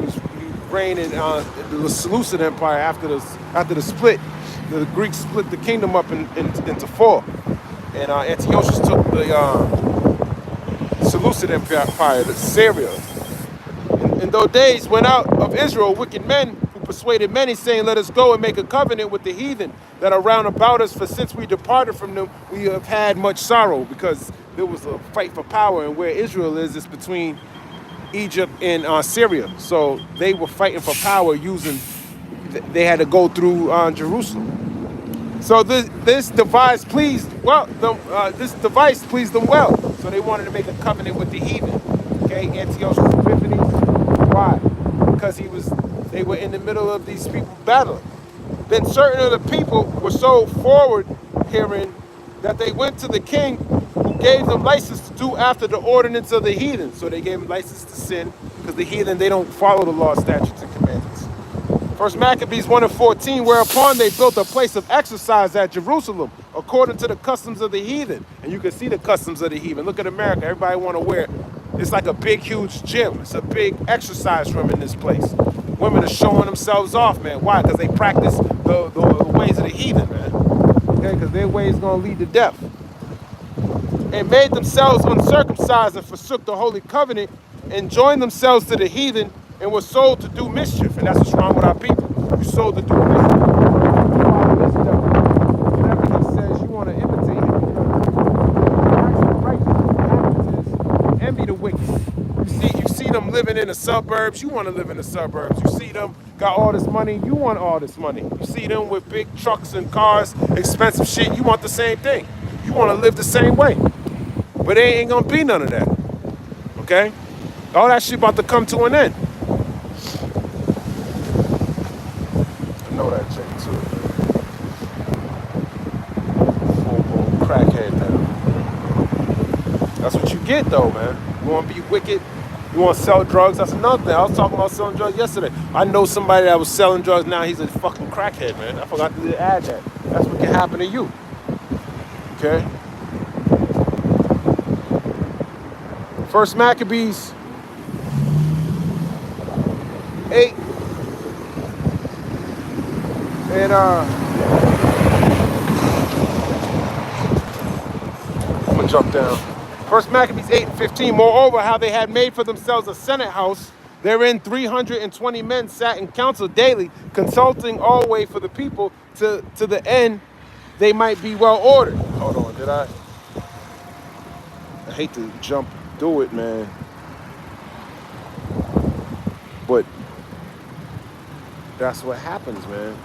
reigned in the Seleucid Empire after the split. The Greeks split the kingdom up into four, and Antiochus took the Seleucid Empire, the Syria. In those days went out of Israel wicked men who persuaded many, saying, let us go and make a covenant with the heathen that are round about us, for since we departed from them, we have had much sorrow, because there was a fight for power, and where Israel is between Egypt and Syria. So they were fighting for power they had to go through Jerusalem. So this device pleased this device pleased them well. So they wanted to make a covenant with the heathen. Okay, Antiochus Epiphanes. Why? Because they were in the middle of these people battling. Then certain of the people were so forward herein that they went to the king, who gave them license to do after the ordinance of the heathen. So they gave them license to sin, because the heathen, they don't follow the law, statutes, and commandments. First Maccabees 1:14, whereupon they built a place of exercise at Jerusalem, according to the customs of the heathen. And you can see the customs of the heathen. Look at America. Everybody want to wear. It's like a big, huge gym. It's a big exercise room in this place. Women are showing themselves off, man. Why? Because they practice the ways of the heathen, man. Okay? Because their way is going to lead to death. And made themselves uncircumcised and forsook the holy covenant and joined themselves to the heathen and were sold to do mischief. And that's what's wrong with our people. You sold to do mischief. Whenever he says you want to imitate him, envy the wicked. You see them living in the suburbs, you want to live in the suburbs. You see them got all this money, you want all this money. You see them with big trucks and cars, expensive shit, you want the same thing. You want to live the same way. But there ain't gonna be none of that. Okay? All that shit about to come to an end. I know that chick too. Full-blown crackhead now. That's what you get though, man. You want to be wicked? You want to sell drugs? That's another thing. I was talking about selling drugs yesterday. I know somebody that was selling drugs. Now he's a fucking crackhead, man. I forgot to add that. That's what can happen to you. Okay? First Maccabees 8. And I'm gonna jump down. First Maccabees 8:15. Moreover, how they had made for themselves a senate house, therein 320 men sat in council daily, consulting always for the people, to the end they might be well ordered. Hold on, did I hate to jump through it, man. But that's what happens, man.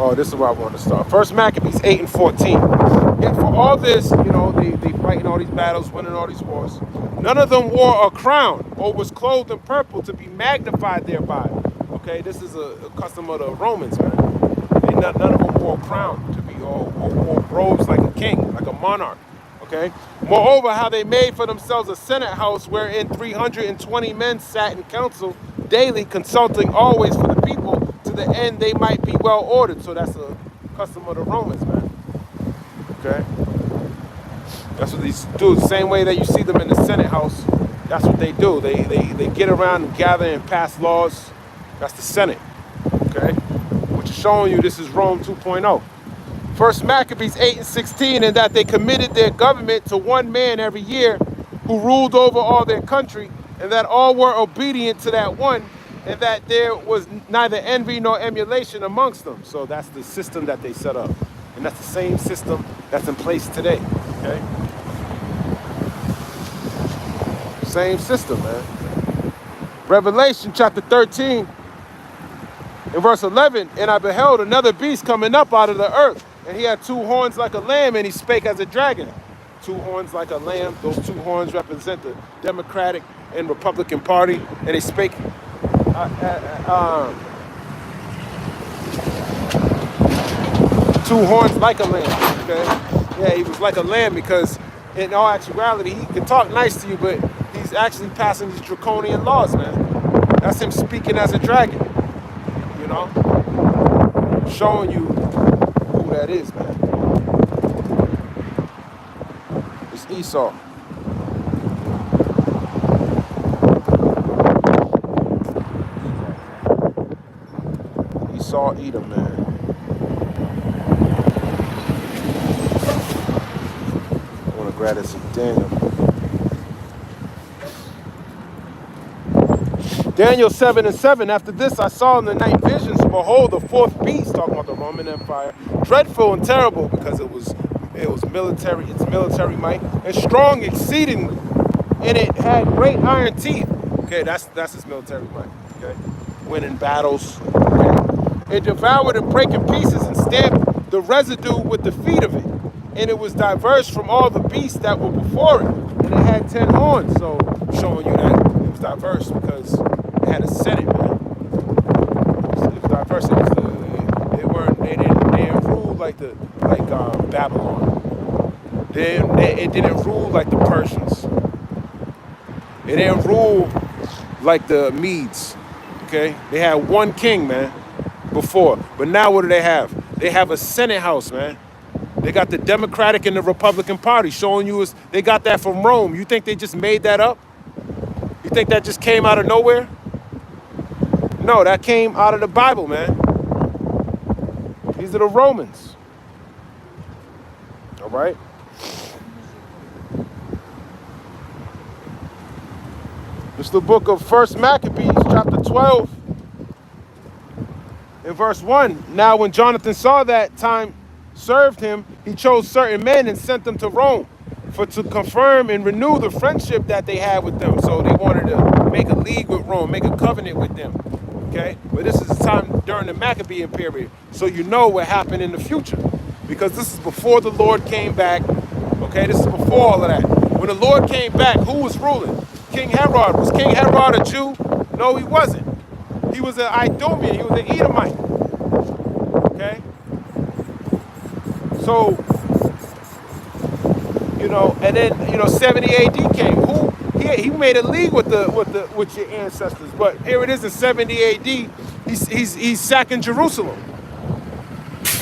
Oh, this is where I want to start. First Maccabees 8:14. Yet for all this, they fighting all these battles, winning all these wars. None of them wore a crown or was clothed in purple to be magnified thereby. Okay, this is a custom of the Romans, man. None of them wore a crown to be or wore robes like a king, like a monarch. Okay. Moreover, how they made for themselves a senate house wherein 320 men sat in council daily, consulting always for the people, to the end they might be well ordered. So that's a custom of the Romans, man. Okay. That's what these do. The same way that you see them in the Senate house, that's what they do. They get around and gather and pass laws. That's the Senate. Okay? Which is showing you this is Rome 2.0. First Maccabees 8:16, and that they committed their government to one man every year, who ruled over all their country, and that all were obedient to that one, and that there was neither envy nor emulation amongst them. So that's the system that they set up. And that's the same system that's in place today. Okay? Same system, man. Revelation chapter 13 and verse 11, and I beheld another beast coming up out of the earth, and he had 2 horns like a lamb, and he spake as a dragon. 2 horns like a lamb. Those 2 horns represent the Democratic and Republican Party, and they spake 2 horns like a lamb. Okay? Yeah, he was like a lamb because in all actuality, he can talk nice to you, but he's actually passing these draconian laws, man. That's him speaking as a dragon, showing you who that is, man. It's Esau. Esau, Edom, man. I want to grab this from Daniel. Daniel 7:7. After this I saw in the night visions, behold, the 4th beast, talking about the Roman Empire, dreadful and terrible, because it It was military, its military might, and strong exceedingly. And it had great iron teeth. Okay, that's its military might. Okay, winning battles. Okay, it devoured and break in pieces and stamped the residue with the feet of it. And it was diverse from all the beasts that were before it. And it had 10 horns. So showing you that it was diverse because it had a senate, man. It was diverse. They didn't rule like Babylon. It didn't rule like the Persians. It didn't rule like the Medes. Okay? They had one king, man, before. But now what do they have? They have a Senate house, man. They got the Democratic and the Republican Party showing you they got that from Rome. You think they just made that up? You think that just came out of nowhere? No, that came out of the Bible, man. These are the Romans. All right? It's the book of 1 Maccabees, chapter 12, in verse 1. Now when Jonathan saw that time served him, he chose certain men and sent them to Rome to confirm and renew the friendship that they had with them. So they wanted to make a league with Rome, make a covenant with them. Okay? But this is the time during the Maccabean period. So you know what happened in the future. Because this is before the Lord came back. Okay? This is before all of that. When the Lord came back, who was ruling? King Herod. Was King Herod a Jew? No, he wasn't. He was an Idumean. He was an Edomite. Okay? So, and then 70 AD came. He made a league with your ancestors. But here it is in 70 AD. He's sacking Jerusalem.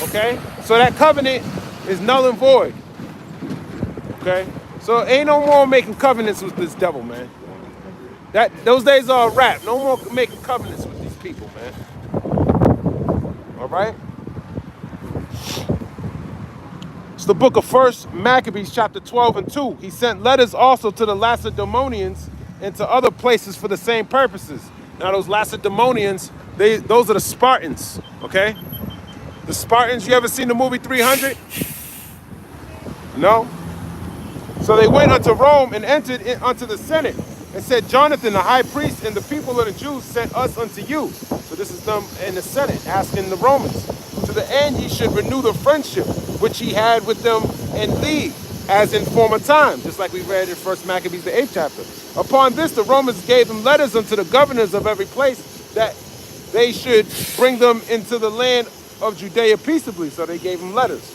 Okay? So that covenant is null and void. Okay? So ain't no more making covenants with this devil, man. Those days are a wrap. No more making covenants with these people, man. All right? It's the book of 1 Maccabees, chapter 12 and 2. He sent letters also to the Lacedaemonians and to other places for the same purposes. Now, those Lacedaemonians, those are the Spartans, okay? The Spartans, you ever seen the movie 300? No? So they went unto Rome and entered unto the Senate and said, Jonathan, the high priest, and the people of the Jews sent us unto you. So this is them in the Senate asking the Romans, to the end ye should renew the friendship which he had with them in league, as in former time, just like we read in 1 Maccabees, the 8th chapter. Upon this, the Romans gave them letters unto the governors of every place that they should bring them into the land of Judea peaceably. So they gave them letters.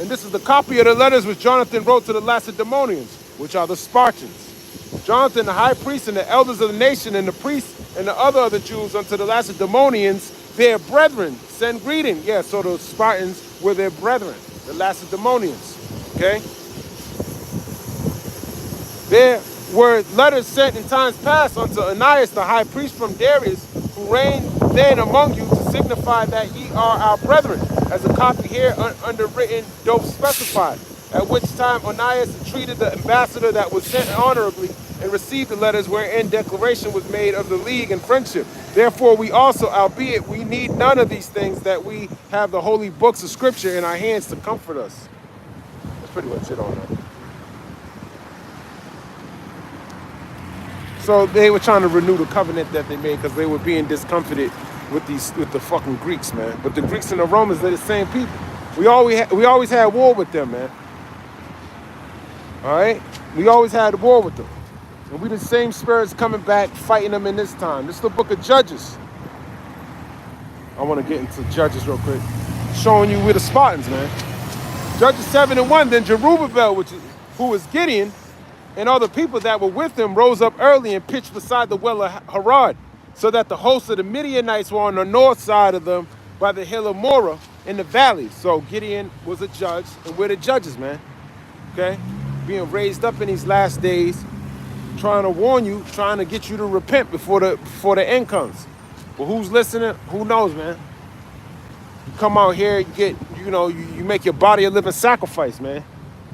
And this is the copy of the letters which Jonathan wrote to the Lacedaemonians, which are the Spartans. Jonathan, the high priest, and the elders of the nation, and the priests, and the other of the Jews unto the Lacedaemonians, their brethren, send greeting. Yeah, so the Spartans were their brethren, the Lacedaemonians. Okay? There were letters sent in times past unto Ananias, the high priest from Darius, who reigned then among you, to signify that ye are our brethren, as a copy here underwritten doth specify. At which time Ananias entreated the ambassador that was sent honorably and received the letters wherein declaration was made of the league and friendship. Therefore we also, albeit we need none of these things, that we have the holy books of scripture in our hands to comfort us. That's pretty much it on that. So they were trying to renew the covenant that they made because they were being discomfited with the fucking Greeks, man. But the Greeks and the Romans, they're the same people. We always had war with them, man. All right? We always had war with them. And we the same spirits coming back, fighting them in this time. This is the book of Judges. I want to get into Judges real quick. Showing you we're the Spartans, man. Judges 7 and 1. Then Jerubbaal, who was Gideon, and all the people that were with him rose up early and pitched beside the well of Harod, so that the host of the Midianites were on the north side of them by the hill of Morah in the valley. So Gideon was a judge, and we're the judges, man. Okay? Being raised up in these last days, trying to warn you, trying to get you to repent before the end comes. But who's listening? Who knows, man? You come out here, you make your body a living sacrifice, man.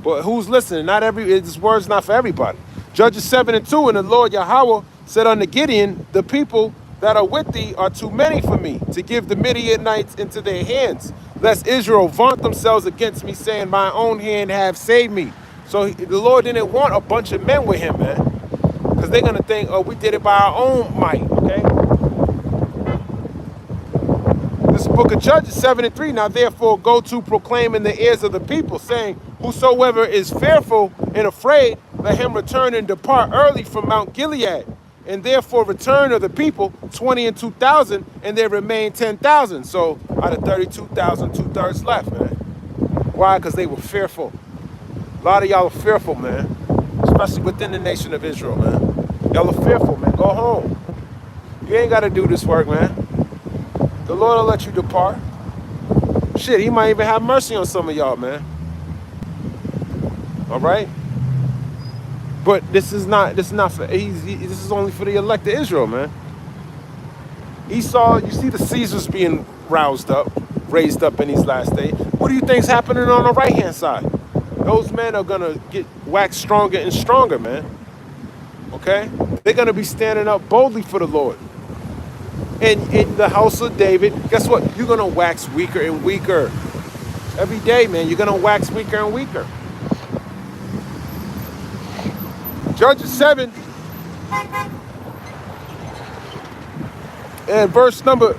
But who's listening? This word's not for everybody. Judges 7 and 2, and the Lord Yahweh said unto Gideon, the people that are with thee are too many for me to give the Midianites into their hands, lest Israel vaunt themselves against me, saying, my own hand have saved me. So the Lord didn't want a bunch of men with him, man. Because they're going to think, oh, we did it by our own might, okay? This book of Judges 7:3. Now therefore go to proclaim in the ears of the people, saying, whosoever is fearful and afraid, let him return and depart early from Mount Gilead. And therefore return of the people 20 and 2,000, and there remain 10,000. So out of 32,000, 2/3 left, man. Why? Because they were fearful. A lot of y'all are fearful, man. Especially within the nation of Israel, man. Y'all are fearful, man. Go home. You ain't got to do this work, man. The Lord will let you depart. Shit, he might even have mercy on some of y'all, man. All right? But this is not for, this is only for the elect of Israel, man. Esau, you see the Caesars being raised up in these last days. What do you think's happening on the right-hand side? Those men are going to get waxed stronger and stronger, man. Okay? They're going to be standing up boldly for the Lord. And in the house of David, guess what? You're going to wax weaker and weaker. Every day, man, you're going to wax weaker and weaker. Judges 7 and verse number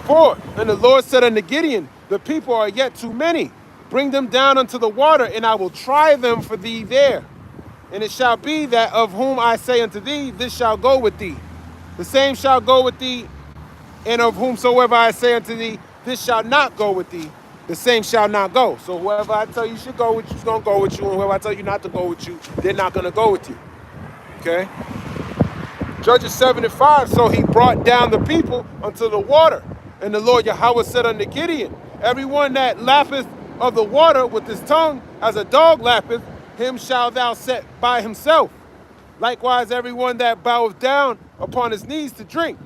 4. And the Lord said unto Gideon, the people are yet too many. Bring them down unto the water, and I will try them for thee there. And it shall be that of whom I say unto thee, this shall go with thee. The same shall go with thee, and of whomsoever I say unto thee, this shall not go with thee, the same shall not go. So whoever I tell you should go with you is going to go with you, and whoever I tell you not to go with you, they're not going to go with you. Okay? Judges 7:5. So he brought down the people unto the water. And the Lord Yahweh said unto Gideon, everyone that lappeth of the water with his tongue, as a dog lappeth, him shalt thou set by himself. Likewise, everyone that boweth down upon his knees to drink.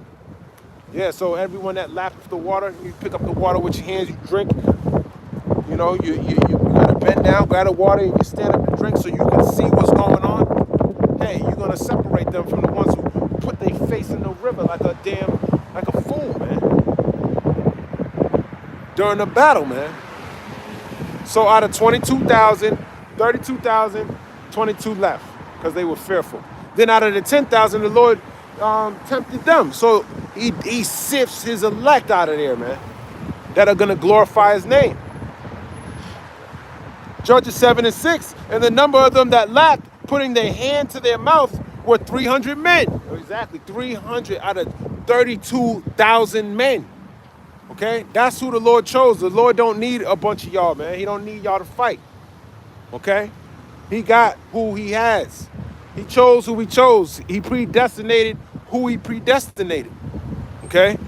Yeah, so everyone that lappeth the water, you pick up the water with your hands, you drink. You know, you gotta bend down, grab the water, and you stand up and drink so you can see what's going on. Hey, you're gonna separate them from the ones who put their face in the river like a fool, man. During the battle, man. So out of 22,000, 32,000, 22 left because they were fearful. Then out of the 10,000, the Lord tempted them. So he sifts his elect out of there, man, that are going to glorify his name. Judges 7:6, and the number of them that lapped, putting their hand to their mouth, were 300 men. Exactly, 300 out of 32,000 men. Okay, that's who the Lord chose. The Lord don't need a bunch of y'all, man. He don't need y'all to fight. Okay, he got who he has. He chose who he chose. He predestinated who he predestinated. Okay,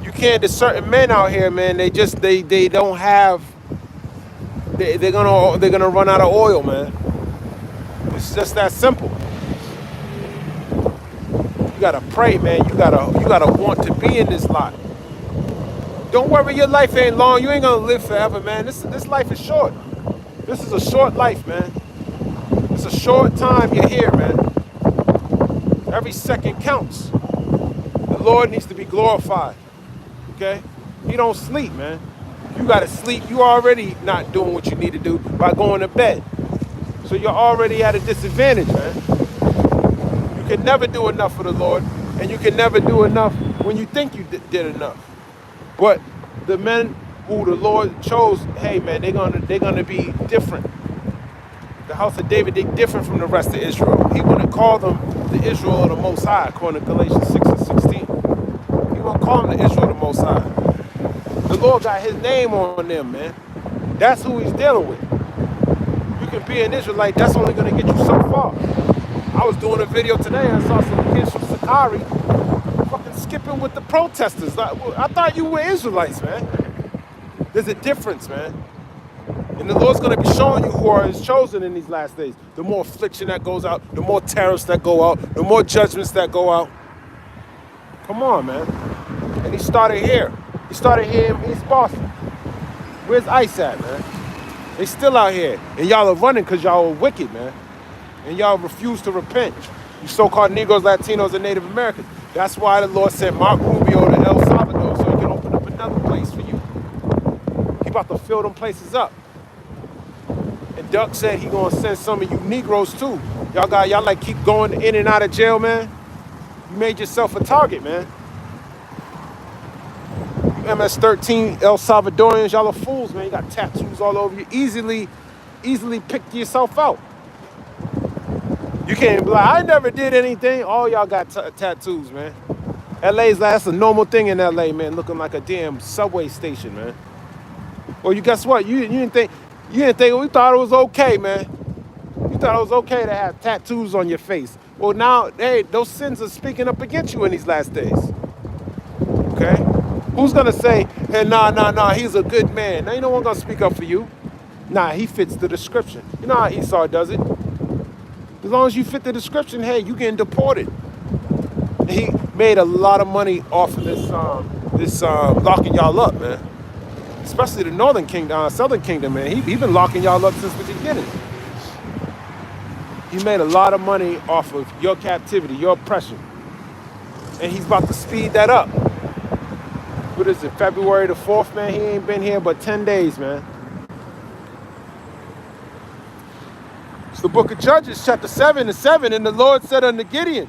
you can't. There's certain men out here, man. They don't have. They're gonna run out of oil, man. It's just that simple. You gotta pray, man. You gotta want to be in this lot. Don't worry, your life ain't long. You ain't gonna live forever, man. This life is short. This is a short life, man. It's a short time you're here, man. Every second counts. The Lord needs to be glorified. Okay? He don't sleep, man. You gotta sleep. You already not doing what you need to do by going to bed. So you're already at a disadvantage, man. You can never do enough for the Lord, and you can never do enough when you think you did enough. But the men who the Lord chose, hey man, they're gonna be different. The house of David, they're different from the rest of Israel. He wouldn't call them the Israel of the Most High, according to Galatians 6:16. He won't call them the Israel of the Most High. The Lord got his name on them, man. That's who he's dealing with. You can be an Israelite, that's only gonna get you so far. I was doing a video today and I saw some kids from Sakari fucking skipping with the protesters. I thought you were Israelites, man. There's a difference, man. And the Lord's going to be showing you who are his chosen in these last days. The more affliction that goes out, the more terrorists that go out, the more judgments that go out. Come on, man. And he started here. He started here in East Boston. Where's ICE at, man? They still out here. And y'all are running because y'all are wicked, man. And y'all refuse to repent. You so-called Negroes, Latinos, and Native Americans. That's why the Lord sent Mark Rubio to El Salvador so he can open up another place for you. He about to fill them places up. And Duck said he gonna send some of you Negroes too. Y'all like keep going in and out of jail, man. You made yourself a target, man. You MS-13 El Salvadorians, y'all are fools, man. You got tattoos all over you. Easily picked yourself out. You can't be like, I never did anything. All y'all got tattoos, man. LA's like, that's a normal thing in LA, man. Looking like a damn subway station, man. Well, you guess what? You didn't think we thought it was okay, man. You thought it was okay to have tattoos on your face. Well, now, hey, those sins are speaking up against you in these last days. Okay? Who's gonna say, hey, nah, he's a good man? Now, ain't no one gonna speak up for you. Nah, he fits the description. You know how Esau does it. As long as you fit the description, hey, you getting deported. And he made a lot of money off of this locking y'all up, man. Especially the Northern Kingdom, Southern Kingdom, man. He been locking y'all up since the beginning. He made a lot of money off of your captivity, your oppression. And he's about to speed that up. What is it, February the 4th, man? He ain't been here but 10 days, man. It's the book of Judges, chapter 7 and 7. And the Lord said unto Gideon,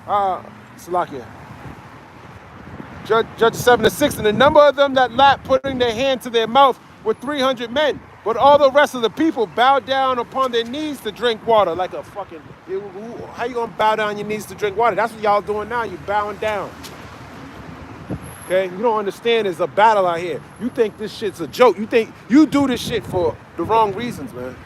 Salakia. Judges 7 and 6. And the number of them that lapped, putting their hand to their mouth, were 300 men. But all the rest of the people bowed down upon their knees to drink water. Like a fucking, how you gonna bow down your knees to drink water? That's what y'all doing now. You bowing down. Okay? You don't understand there's a battle out here. You think this shit's a joke. You think you do this shit for the wrong reasons, man.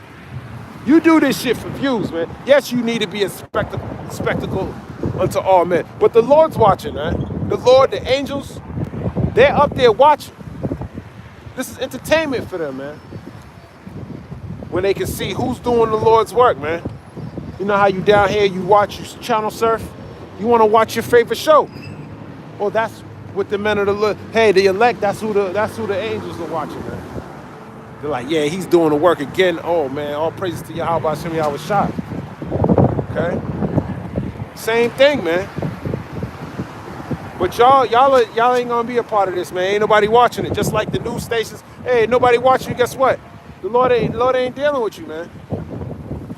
You do this shit for views, man. Yes, you need to be a spectacle unto all men. But the Lord's watching, man. The Lord, the angels, they're up there watching. This is entertainment for them, man. When they can see who's doing the Lord's work, man. You know how you down here, you watch, you channel surf? You want to watch your favorite show. Well, that's what the men of the Lord, hey, the elect, that's who the angels are watching, man. They're like, yeah, he's doing the work again. Oh, man, all praises to Yahweh Hashem Yahweh Shah. Okay? Same thing, man. But y'all ain't gonna be a part of this, man. Ain't nobody watching it. Just like the news stations. Hey, nobody watching you. Guess what? The Lord ain't dealing with you, man.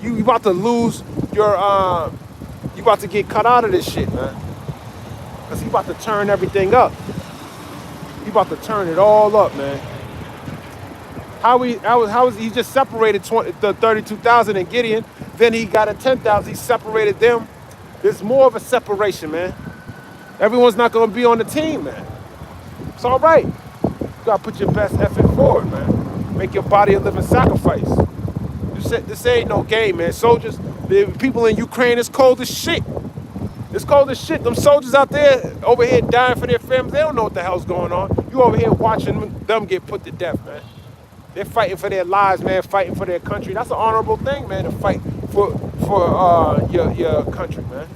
You about to lose your you about to get cut out of this shit, man. Cause he about to turn everything up. He about to turn it all up, man. How is he just separated the 32,000 in Gideon? Then he got a 10,000. He separated them. There's more of a separation, man. Everyone's not gonna be on the team, man. It's all right. You gotta put your best effort forward, man. Make your body a living sacrifice. This ain't no game, man. Soldiers, the people in Ukraine, it's cold as shit. It's cold as shit. Them soldiers out there over here dying for their families, they don't know what the hell's going on. You over here watching them get put to death, man. They're fighting for their lives, man, fighting for their country. That's an honorable thing, man, to fight for your country, man.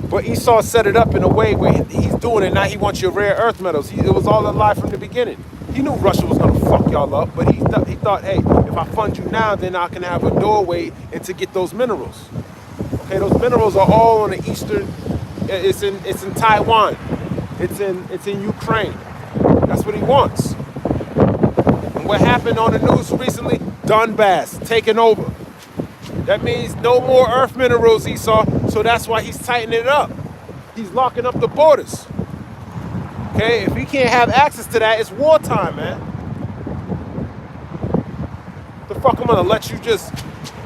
But Esau set it up in a way where he's doing it now. He wants your rare earth metals. It was all a lie from the beginning. He knew Russia was gonna fuck y'all up, but he thought, hey, if I fund you now, then I can have a doorway and to get those minerals. Okay, those minerals are all on the eastern. It's in Taiwan. It's in Ukraine. That's what he wants. And what happened on the news recently? Donbass taken over. That means no more earth minerals, Esau. So that's why he's tightening it up. He's locking up the borders. Okay, if he can't have access to that, it's wartime, man. The fuck, I'm gonna let you just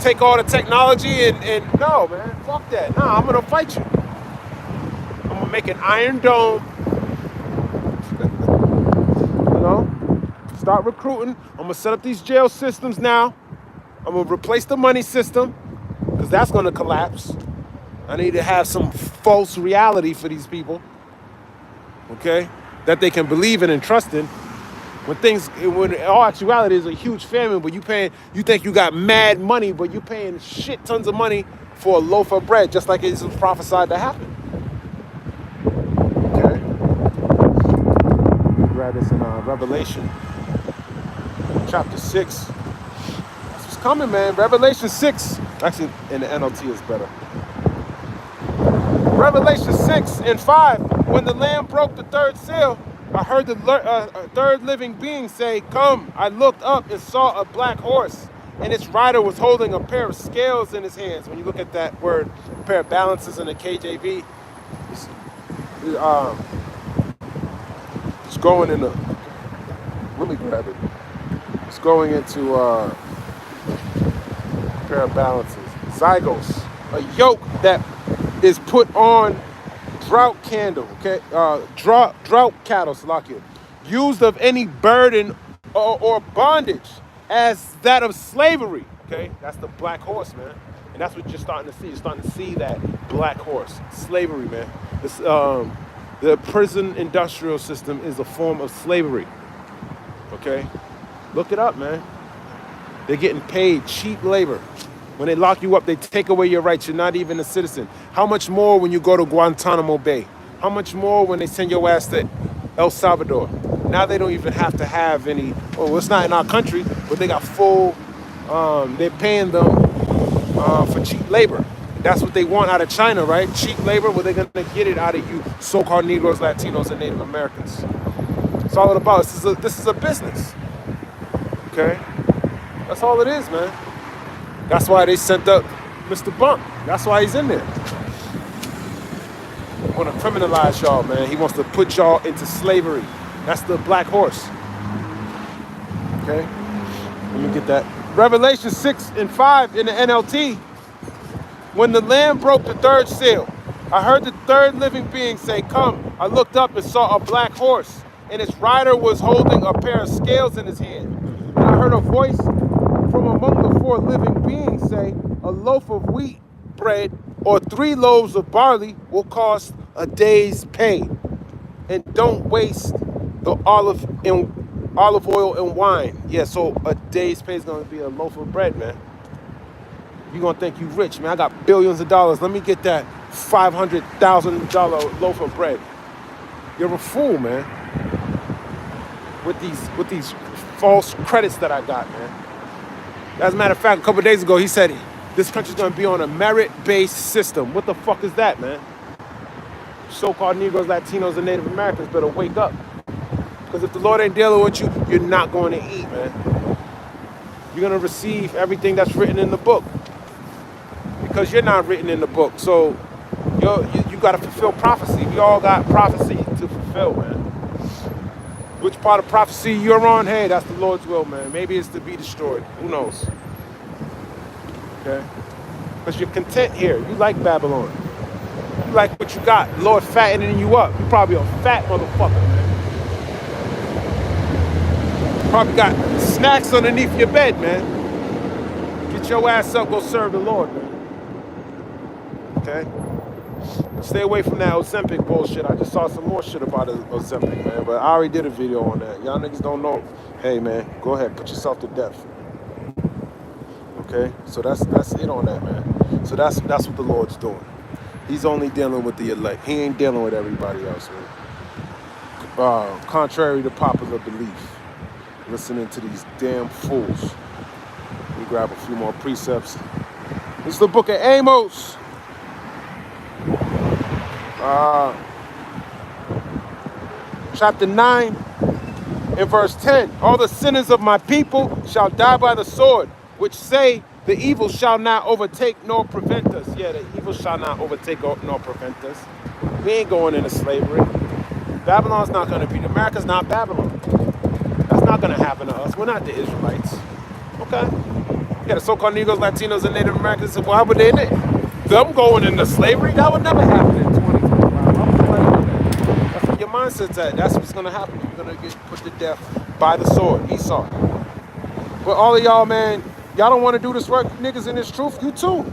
take all the technology and no, man, fuck that. Nah, I'm gonna fight you. I'm gonna make an iron dome. You know, start recruiting. I'm gonna set up these jail systems now. I'm gonna replace the money system because that's gonna collapse. I need to have some false reality for these people, okay, that they can believe in and trust in. When in all actuality is a huge famine, but you think you got mad money, but you paying shit tons of money for a loaf of bread, just like it's prophesied to happen. Okay, grab this in Revelation chapter 6. Coming, man. Revelation 6. Actually, in the NLT is better. Revelation 6 and 5, when the Lamb broke the third seal, I heard the third living being say, "Come." I looked up and saw a black horse, and its rider was holding a pair of scales in his hands. When you look at that word, a pair of balances in the KJV, it's going in the, let me grab it. It's going into a pair of balances. Zygos, a yoke that is put on drought cattle, Salakia, used of any burden or bondage as that of slavery. Okay, that's the black horse, man, and that's what you're starting to see. You're starting to see that black horse, slavery, man. This, the prison industrial system is a form of slavery. Okay, look it up, man. They're getting paid cheap labor. When they lock you up, they take away your rights. You're not even a citizen. How much more when you go to Guantanamo Bay? How much more when they send your ass to El Salvador? Now they don't even have to have any, well, it's not in our country, but they got full, they're paying them for cheap labor. That's what they want out of China, right? Cheap labor, well, they're gonna get it out of you so-called Negroes, Latinos, and Native Americans. It's all about, this is a business, okay? That's all it is, man. That's why they sent up Mr. Bump. That's why he's in there. He want to criminalize y'all, man. He wants to put y'all into slavery. That's the black horse. Okay? Let me get that. Revelation 6 and 5 in the NLT. When the Lamb broke the third seal, I heard the third living being say, "Come." I looked up and saw a black horse, and its rider was holding a pair of scales in his hand. And I heard a voice from among the four living beings say, "A loaf of wheat bread or 3 loaves of barley will cost a day's pay. And don't waste the olive oil and wine." Yeah, so a day's pay is going to be a loaf of bread, man. You're going to think you rich, man. I got billions of dollars. Let me get that $500,000 loaf of bread. You're a fool, man. With these false credits that I got, man. As a matter of fact, a couple of days ago, he said this country's going to be on a merit-based system. What the fuck is that, man? So-called Negroes, Latinos, and Native Americans better wake up. Because if the Lord ain't dealing with you, you're not going to eat, man. You're going to receive everything that's written in the book. Because you're not written in the book. So you got to fulfill prophecy. We all got prophecy to fulfill, man. Which part of prophecy you're on, hey, that's the Lord's will, man. Maybe it's to be destroyed. Who knows? Okay? Because you're content here. You like Babylon. You like what you got. The Lord fattening you up. You probably a fat motherfucker, man. Probably got snacks underneath your bed, man. Get your ass up, go serve the Lord, man. Okay? Stay away from that Ozempic bullshit. I just saw some more shit about Ozempic, man. But I already did a video on that. Y'all niggas don't know. Hey, man, go ahead. Put yourself to death. Okay? So that's it on that, man. So that's what the Lord's doing. He's only dealing with the elect. He ain't dealing with everybody else, man. Contrary to popular belief. Listening to these damn fools. Let me grab a few more precepts. This is the book of Amos. Chapter 9 and verse 10. All the sinners of my people shall die by the sword, which say the evil shall not overtake nor prevent us. Yeah, the evil shall not overtake nor prevent us. We ain't going into slavery. Babylon's not going to be. America's not Babylon. That's not going to happen to us. We're not the Israelites. Okay? Yeah, the so-called Negroes, Latinos, and Native Americans. Why would they? Them going into slavery? That would never happen in 2025. I was telling you that. That's where your mindset's at. That's what's going to happen. You're going to get put to death by the sword, Esau. But all of y'all, man, y'all don't want to do this work, niggas, in this truth. You too.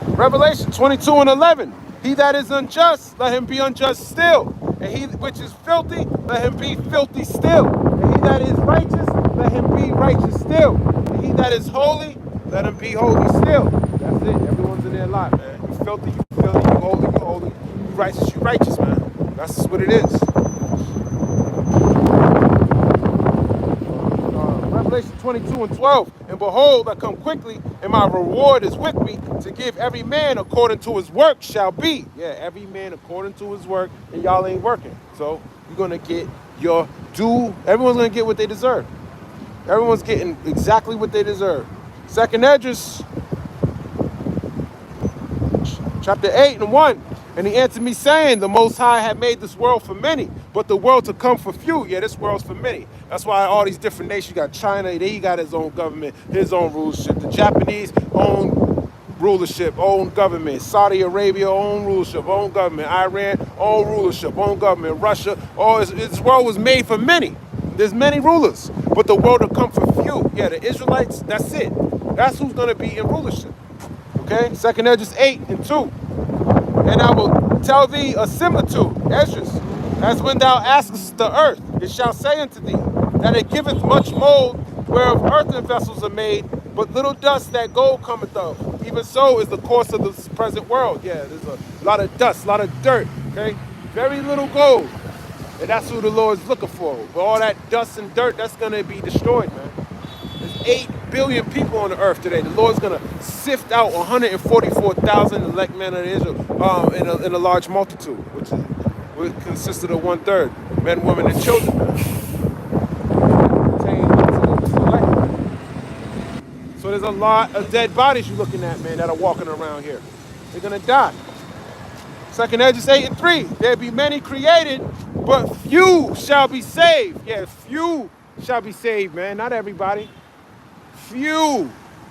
Revelation 22 and 11. He that is unjust, let him be unjust still. And he which is filthy, let him be filthy still. And he that is righteous, let him be righteous still. And he that is holy, let him be holy still. That's it. Everyone's in their lot, man. You filthy, you filthy. You holy, you holy. You righteous, man. That's what it is. Revelation 22 and 12. And behold, I come quickly, and my reward is with me to give every man according to his work shall be. Yeah, every man according to his work, and y'all ain't working. So you're gonna get your due. Everyone's gonna get what they deserve. Everyone's getting exactly what they deserve. Second Esdras, chapter 8:1. And he answered me saying, the Most High had made this world for many, but the world to come for few. Yeah, this world's for many. That's why all these different nations, you got China, he got his own government, his own rulership. The Japanese own rulership, own government. Saudi Arabia, own rulership, own government. Iran, own rulership, own government. Russia, this world was made for many. There's many rulers, but the world will come for few. Yeah, the Israelites, that's it. That's who's going to be in rulership. Okay, Second Esdras 8:2. And I will tell thee a similitude, Esdras, as when thou askest the earth, it shall say unto thee, that it giveth much mold, whereof earthen vessels are made, but little dust that gold cometh of. Even so is the course of this present world. Yeah, there's a lot of dust, a lot of dirt, okay? Very little gold. And that's who the Lord's looking for. But all that dust and dirt, that's going to be destroyed, man. There's 8 billion people on the earth today. The Lord's going to sift out 144,000 elect men of Israel in a large multitude, which consisted of 1/3, men, women, and children. So there's a lot of dead bodies you're looking at, man, that are walking around here. They're going to die. Second Esdras 8:3. There be many created, but few shall be saved. Yeah, few shall be saved, man. Not everybody. Few.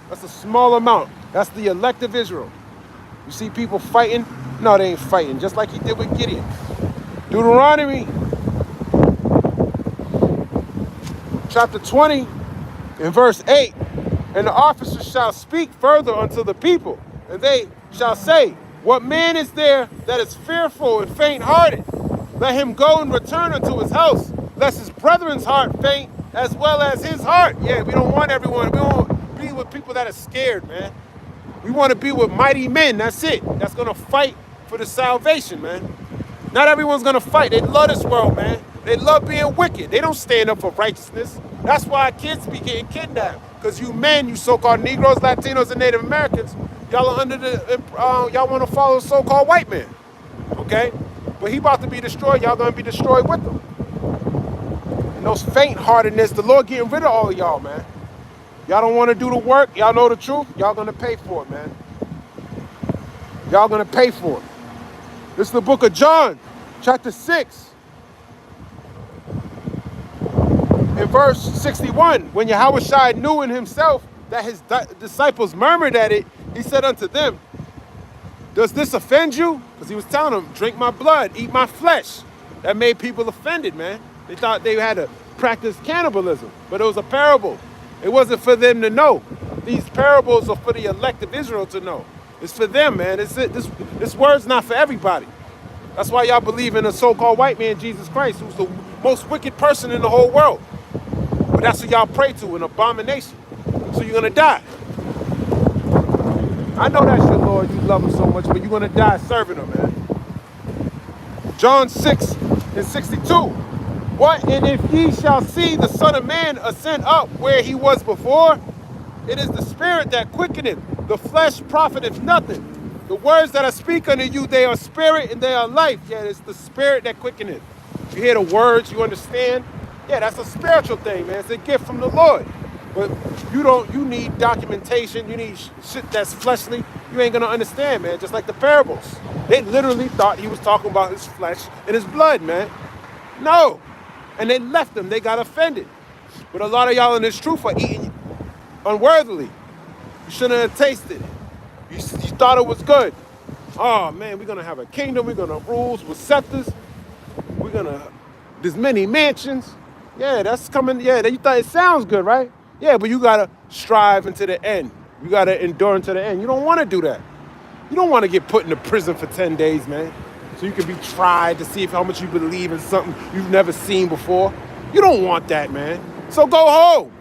That's a small amount. That's the elect of Israel. You see people fighting? No, they ain't fighting. Just like he did with Gideon. Deuteronomy chapter 20 and verse 8. And the officers shall speak further unto the people, and they shall say, what man is there that is fearful and faint-hearted? Let him go and return unto his house, lest his brethren's heart faint, as well as his heart. Yeah, we don't want everyone. We don't be with people that are scared, man. We want to be with mighty men. That's it. That's going to fight for the salvation, man. Not everyone's going to fight. They love this world, man. They love being wicked. They don't stand up for righteousness. That's why kids be getting kidnapped. Because you men, you so-called Negroes, Latinos, and Native Americans, y'all are under y'all want to follow the so-called white man. Okay? But he about to be destroyed. Y'all going to be destroyed with him. And those faint-heartedness, the Lord getting rid of all of y'all, man. Y'all don't want to do the work. Y'all know the truth. Y'all going to pay for it, man. Y'all going to pay for it. This is the book of John, chapter 6. In verse 61, when Yahushua knew in himself that his disciples murmured at it, he said unto them, does this offend you? Because he was telling them, drink my blood, eat my flesh. That made people offended, man. They thought they had to practice cannibalism, but it was a parable. It wasn't for them to know. These parables are for the elect of Israel to know. It's for them, man. This word's not for everybody. That's why y'all believe in a so-called white man, Jesus Christ, who's the most wicked person in the whole world. But that's what y'all pray to, an abomination. So you're going to die. I know that's your Lord. You love him so much, but you're going to die serving him, man. John 6:62. What? And if ye shall see the Son of Man ascend up where he was before, it is the Spirit that quickeneth. The flesh profiteth nothing. The words that I speak unto you, they are spirit and they are life. Yeah, it's the Spirit that quickeneth. You hear the words, you understand? Yeah, that's a spiritual thing, man. It's a gift from the Lord. But you need documentation. You need shit that's fleshly. You ain't going to understand, man. Just like the parables. They literally thought he was talking about his flesh and his blood, man. No. And they left him. They got offended. But a lot of y'all in this truth are eating unworthily. You shouldn't have tasted it. You thought it was good. Oh, man, we're going to have a kingdom. We're going to rule with scepters. We're going to, there's many mansions. Yeah, that's coming. Yeah, you thought it sounds good, right? Yeah, but you got to strive into the end. You got to endure into the end. You don't want to do that. You don't want to get put into prison for 10 days, man. So you can be tried to see how much you believe in something you've never seen before. You don't want that, man. So go home.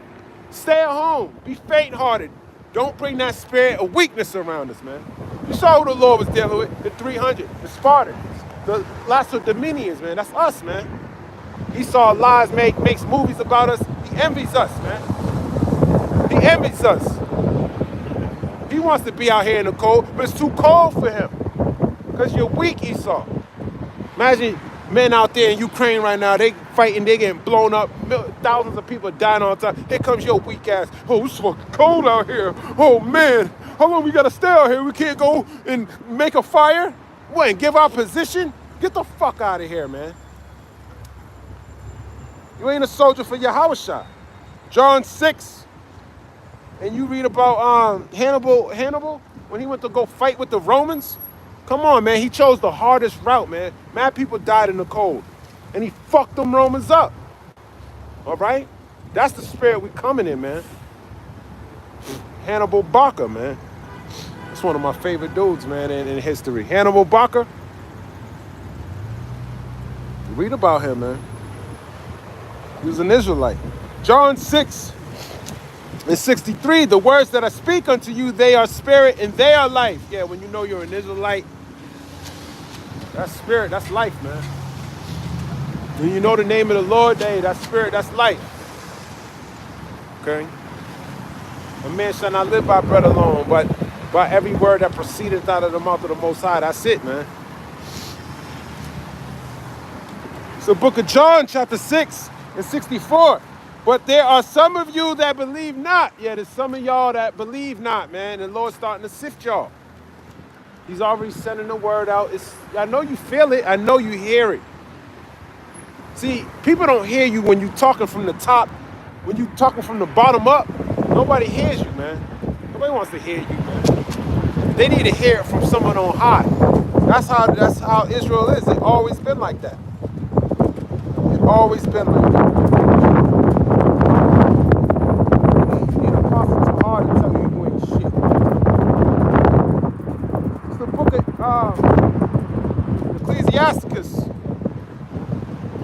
Stay at home. Be faint-hearted. Don't bring that spirit of weakness around us, man. You saw who the Lord was dealing with, the 300, the Spartans, the Lacedaemonians, man. That's us, man. He saw lies makes movies about us. He envies us, man. He envies us. He wants to be out here in the cold, but it's too cold for him. Because you're weak, Esau. Imagine men out there in Ukraine right now, they fighting, they getting blown up, thousands of people dying all the time. Here comes your weak ass. Oh, it's fucking cold out here. Oh man, how long we gotta stay out here? We can't go and make a fire? What, and give our position? Get the fuck out of here, man. You ain't a soldier for Yahushua. John 6, and you read about Hannibal, when he went to go fight with the Romans. Come on, man, he chose the hardest route, man. Mad people died in the cold, and he fucked them Romans up. All right? That's the spirit we coming in, man. Hannibal Barca, man. That's one of my favorite dudes, man, in history. Hannibal Barca. Read about him, man. He was an Israelite. John 6 and 63, the words that I speak unto you, they are spirit and they are life. Yeah, when you know you're an Israelite, that's spirit, that's life, man. When you know the name of the Lord, hey, that's spirit, that's life. Okay? A man shall not live by bread alone, but by every word that proceedeth out of the mouth of the Most High. That's it, man. It's the book of John, chapter 6 and 64. But there are some of you that believe not. Yeah, there's some of y'all that believe not, man. The Lord's starting to sift y'all. He's already sending the word out. I know you feel it. I know you hear it. See, people don't hear you when you're talking from the top. When you're talking from the bottom up, nobody hears you, man. Nobody wants to hear you, man. They need to hear it from someone on high. That's how Israel is. It's always been like that. It's always been like that. You need a prophet to hard to tell you you ain't shit. It's the book of Ecclesiasticus,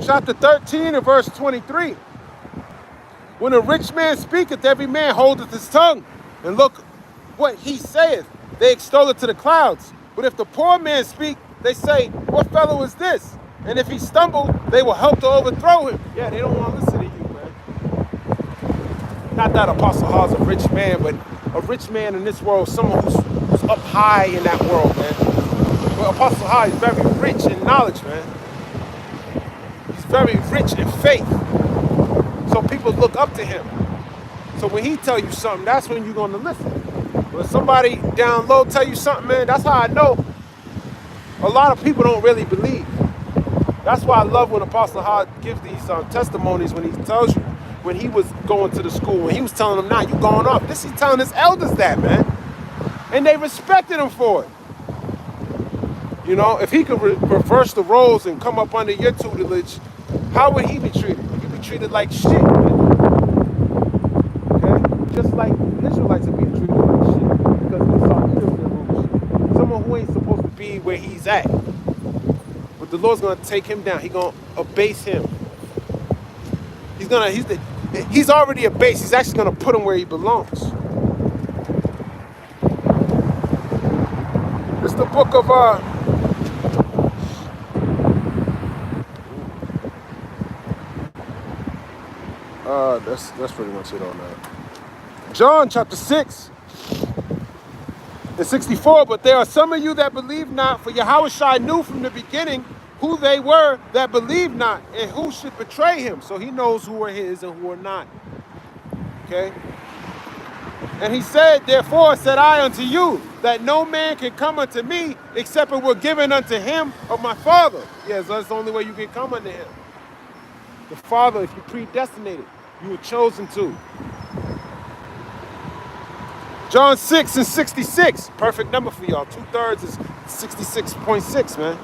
chapter 13 and verse 23. When a rich man speaketh, every man holdeth his tongue, and look what he saith, they extol it to the clouds. But if the poor man speak, they say, what fellow is this? And if he stumble, they will help to overthrow him. Yeah, they don't want to listen to you, man. Not that Apostle Hall's a rich man, but a rich man in this world, someone who's up high in that world, man. Well, Apostle Hall is very rich in knowledge, man. He's very rich in faith. So people look up to him. So when he tell you something, that's when you're going to listen. When somebody down low tell you something, man, that's how I know a lot of people don't really believe. That's why I love when Apostle Hall gives these testimonies when he tells you when he was going to the school, when he was telling them, nah, you going off. This he's telling his elders that, man. And they respected him for it. You know, if he could reverse the roles and come up under your tutelage, how would he be treated? He'd be treated like shit, man. Okay? Just like Israelites are being treated like shit because we saw Israel. Someone who ain't supposed to be where he's at. But the Lord's gonna take him down. He's gonna abase him. He's already abased. He's actually gonna put him where he belongs. It's the book of that's pretty much it on that. John chapter 6 and 64. But there are some of you that believe not, for Yahushua knew from the beginning who they were that believed not and who should betray him. So he knows who are his and who are not. Okay? And he said, therefore said I unto you, that no man can come unto me except it were given unto him of my Father. Yes, that's the only way you can come unto him. The Father, if you predestinated, you were chosen to. John 6 and 66, perfect number for y'all. 2/3 is 66.6, man.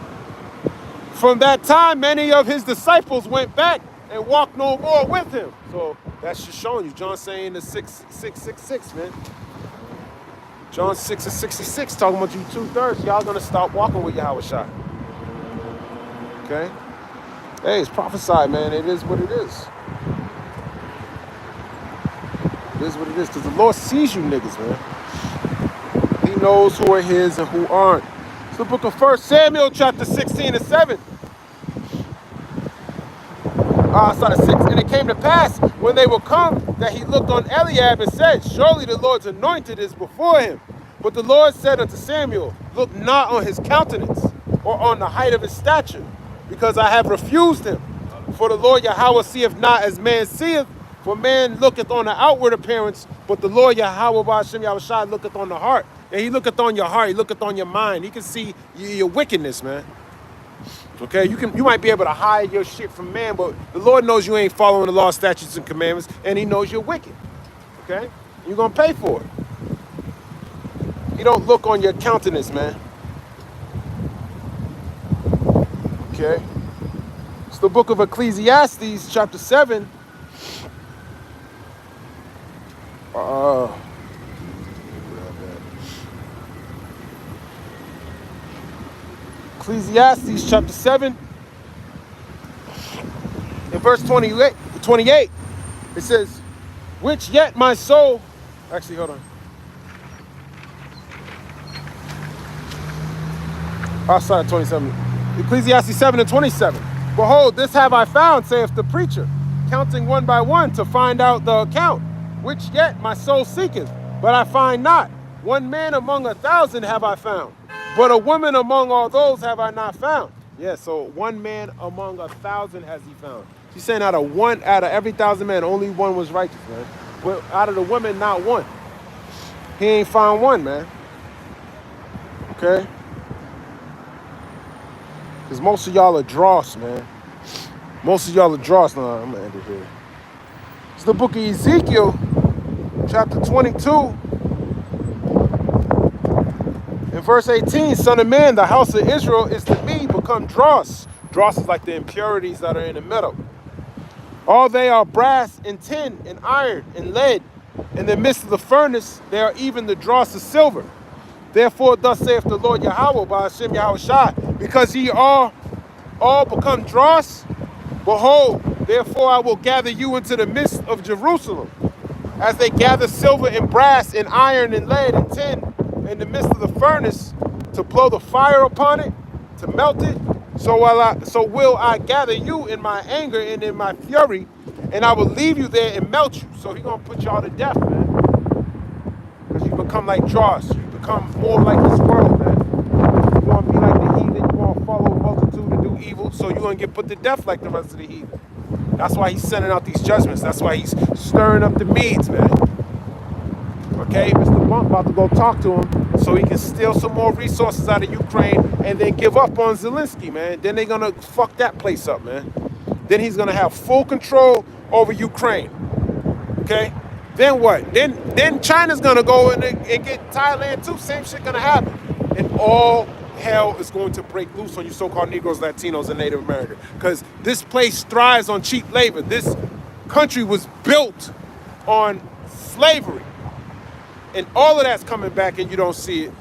From that time, many of his disciples went back and walked no more with him. So that's just showing you. John saying the 666, man. John 6 and 66 talking about you 2/3. Y'all gonna stop walking with Yahushua. Okay? Hey, it's prophesied, man. It is what it is. It is what it is. Because the Lord sees you niggas, man. He knows who are his and who aren't. It's the book of 1 Samuel, chapter 16 and 7. Start at 6. And it came to pass when they were come that he looked on Eliab and said, surely the Lord's anointed is before him. But the Lord said unto Samuel, look not on his countenance or on the height of his stature, because I have refused him. For the Lord Yahweh seeth not as man seeth, for man looketh on the outward appearance, but the Lord Yahweh Ba'ashem Yahushua looketh on the heart. And he looketh on your heart, he looketh on your mind. He can see your wickedness, man. Okay, you might be able to hide your shit from man, but the Lord knows you ain't following the law, statutes, and commandments, and he knows you're wicked. Okay? You're gonna pay for it. He don't look on your countenance, man. Okay? It's the book of Ecclesiastes, chapter 7. Ecclesiastes chapter 7 in verse 28, it says, which yet my soul, actually, hold on. Oh, sorry, 27. Ecclesiastes 7 and 27. Behold, this have I found, saith the preacher, counting one by one to find out the account, which yet my soul seeketh, but I find not. One man among 1,000 have I found, but a woman among all those have I not found. Yeah, so one man among 1,000 has he found. She's saying out of every 1,000 men, only one was righteous, man. But out of the women, not one. He ain't found one, man. Okay? Because most of y'all are dross, man. Most of y'all are dross. No, I'm going to end it here. It's the book of Ezekiel, chapter 22. In verse 18, son of man, the house of Israel is to me become dross. Dross is like the impurities that are in the metal. All they are brass and tin and iron and lead. In the midst of the furnace, they are even the dross of silver. Therefore, thus saith the Lord Yahweh, Ba'ashem Yahushua, because ye are all become dross, behold, therefore I will gather you into the midst of Jerusalem, as they gather silver and brass and iron and lead and tin in the midst of the furnace, to blow the fire upon it, to melt it. So will I gather you in my anger and in my fury, and I will leave you there and melt you. So he's gonna put y'all to death, man. Because you become like dross. You become more like this world, man. You want to be like the heathen. You want to follow a multitude and do evil. So you're going to get put to death like the rest of the heathen. That's why he's sending out these judgments. That's why he's stirring up the Medes, man. Okay, Mr. Bump about to go talk to him so he can steal some more resources out of Ukraine and then give up on Zelensky, man. Then they're going to fuck that place up, man. Then he's going to have full control over Ukraine. Okay? Then what? Then China's gonna go and get Thailand too. Same shit gonna happen. And all hell is going to break loose on you so-called Negroes, Latinos, and Native Americans. Because this place thrives on cheap labor. This country was built on slavery. And all of that's coming back and you don't see it.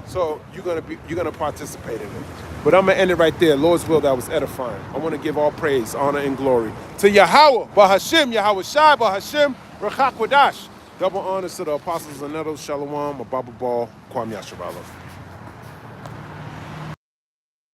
So you're gonna participate in it. But I'm gonna end it right there. Lord's will, that was edifying. I want to give all praise, honor, and glory to Yahweh, Bahashem, Yahweh Shai, Bahashem, Rachakwadash. Double honors to the apostles and Nettles, Shalom, Ababa Ball, Kwam Yashabala.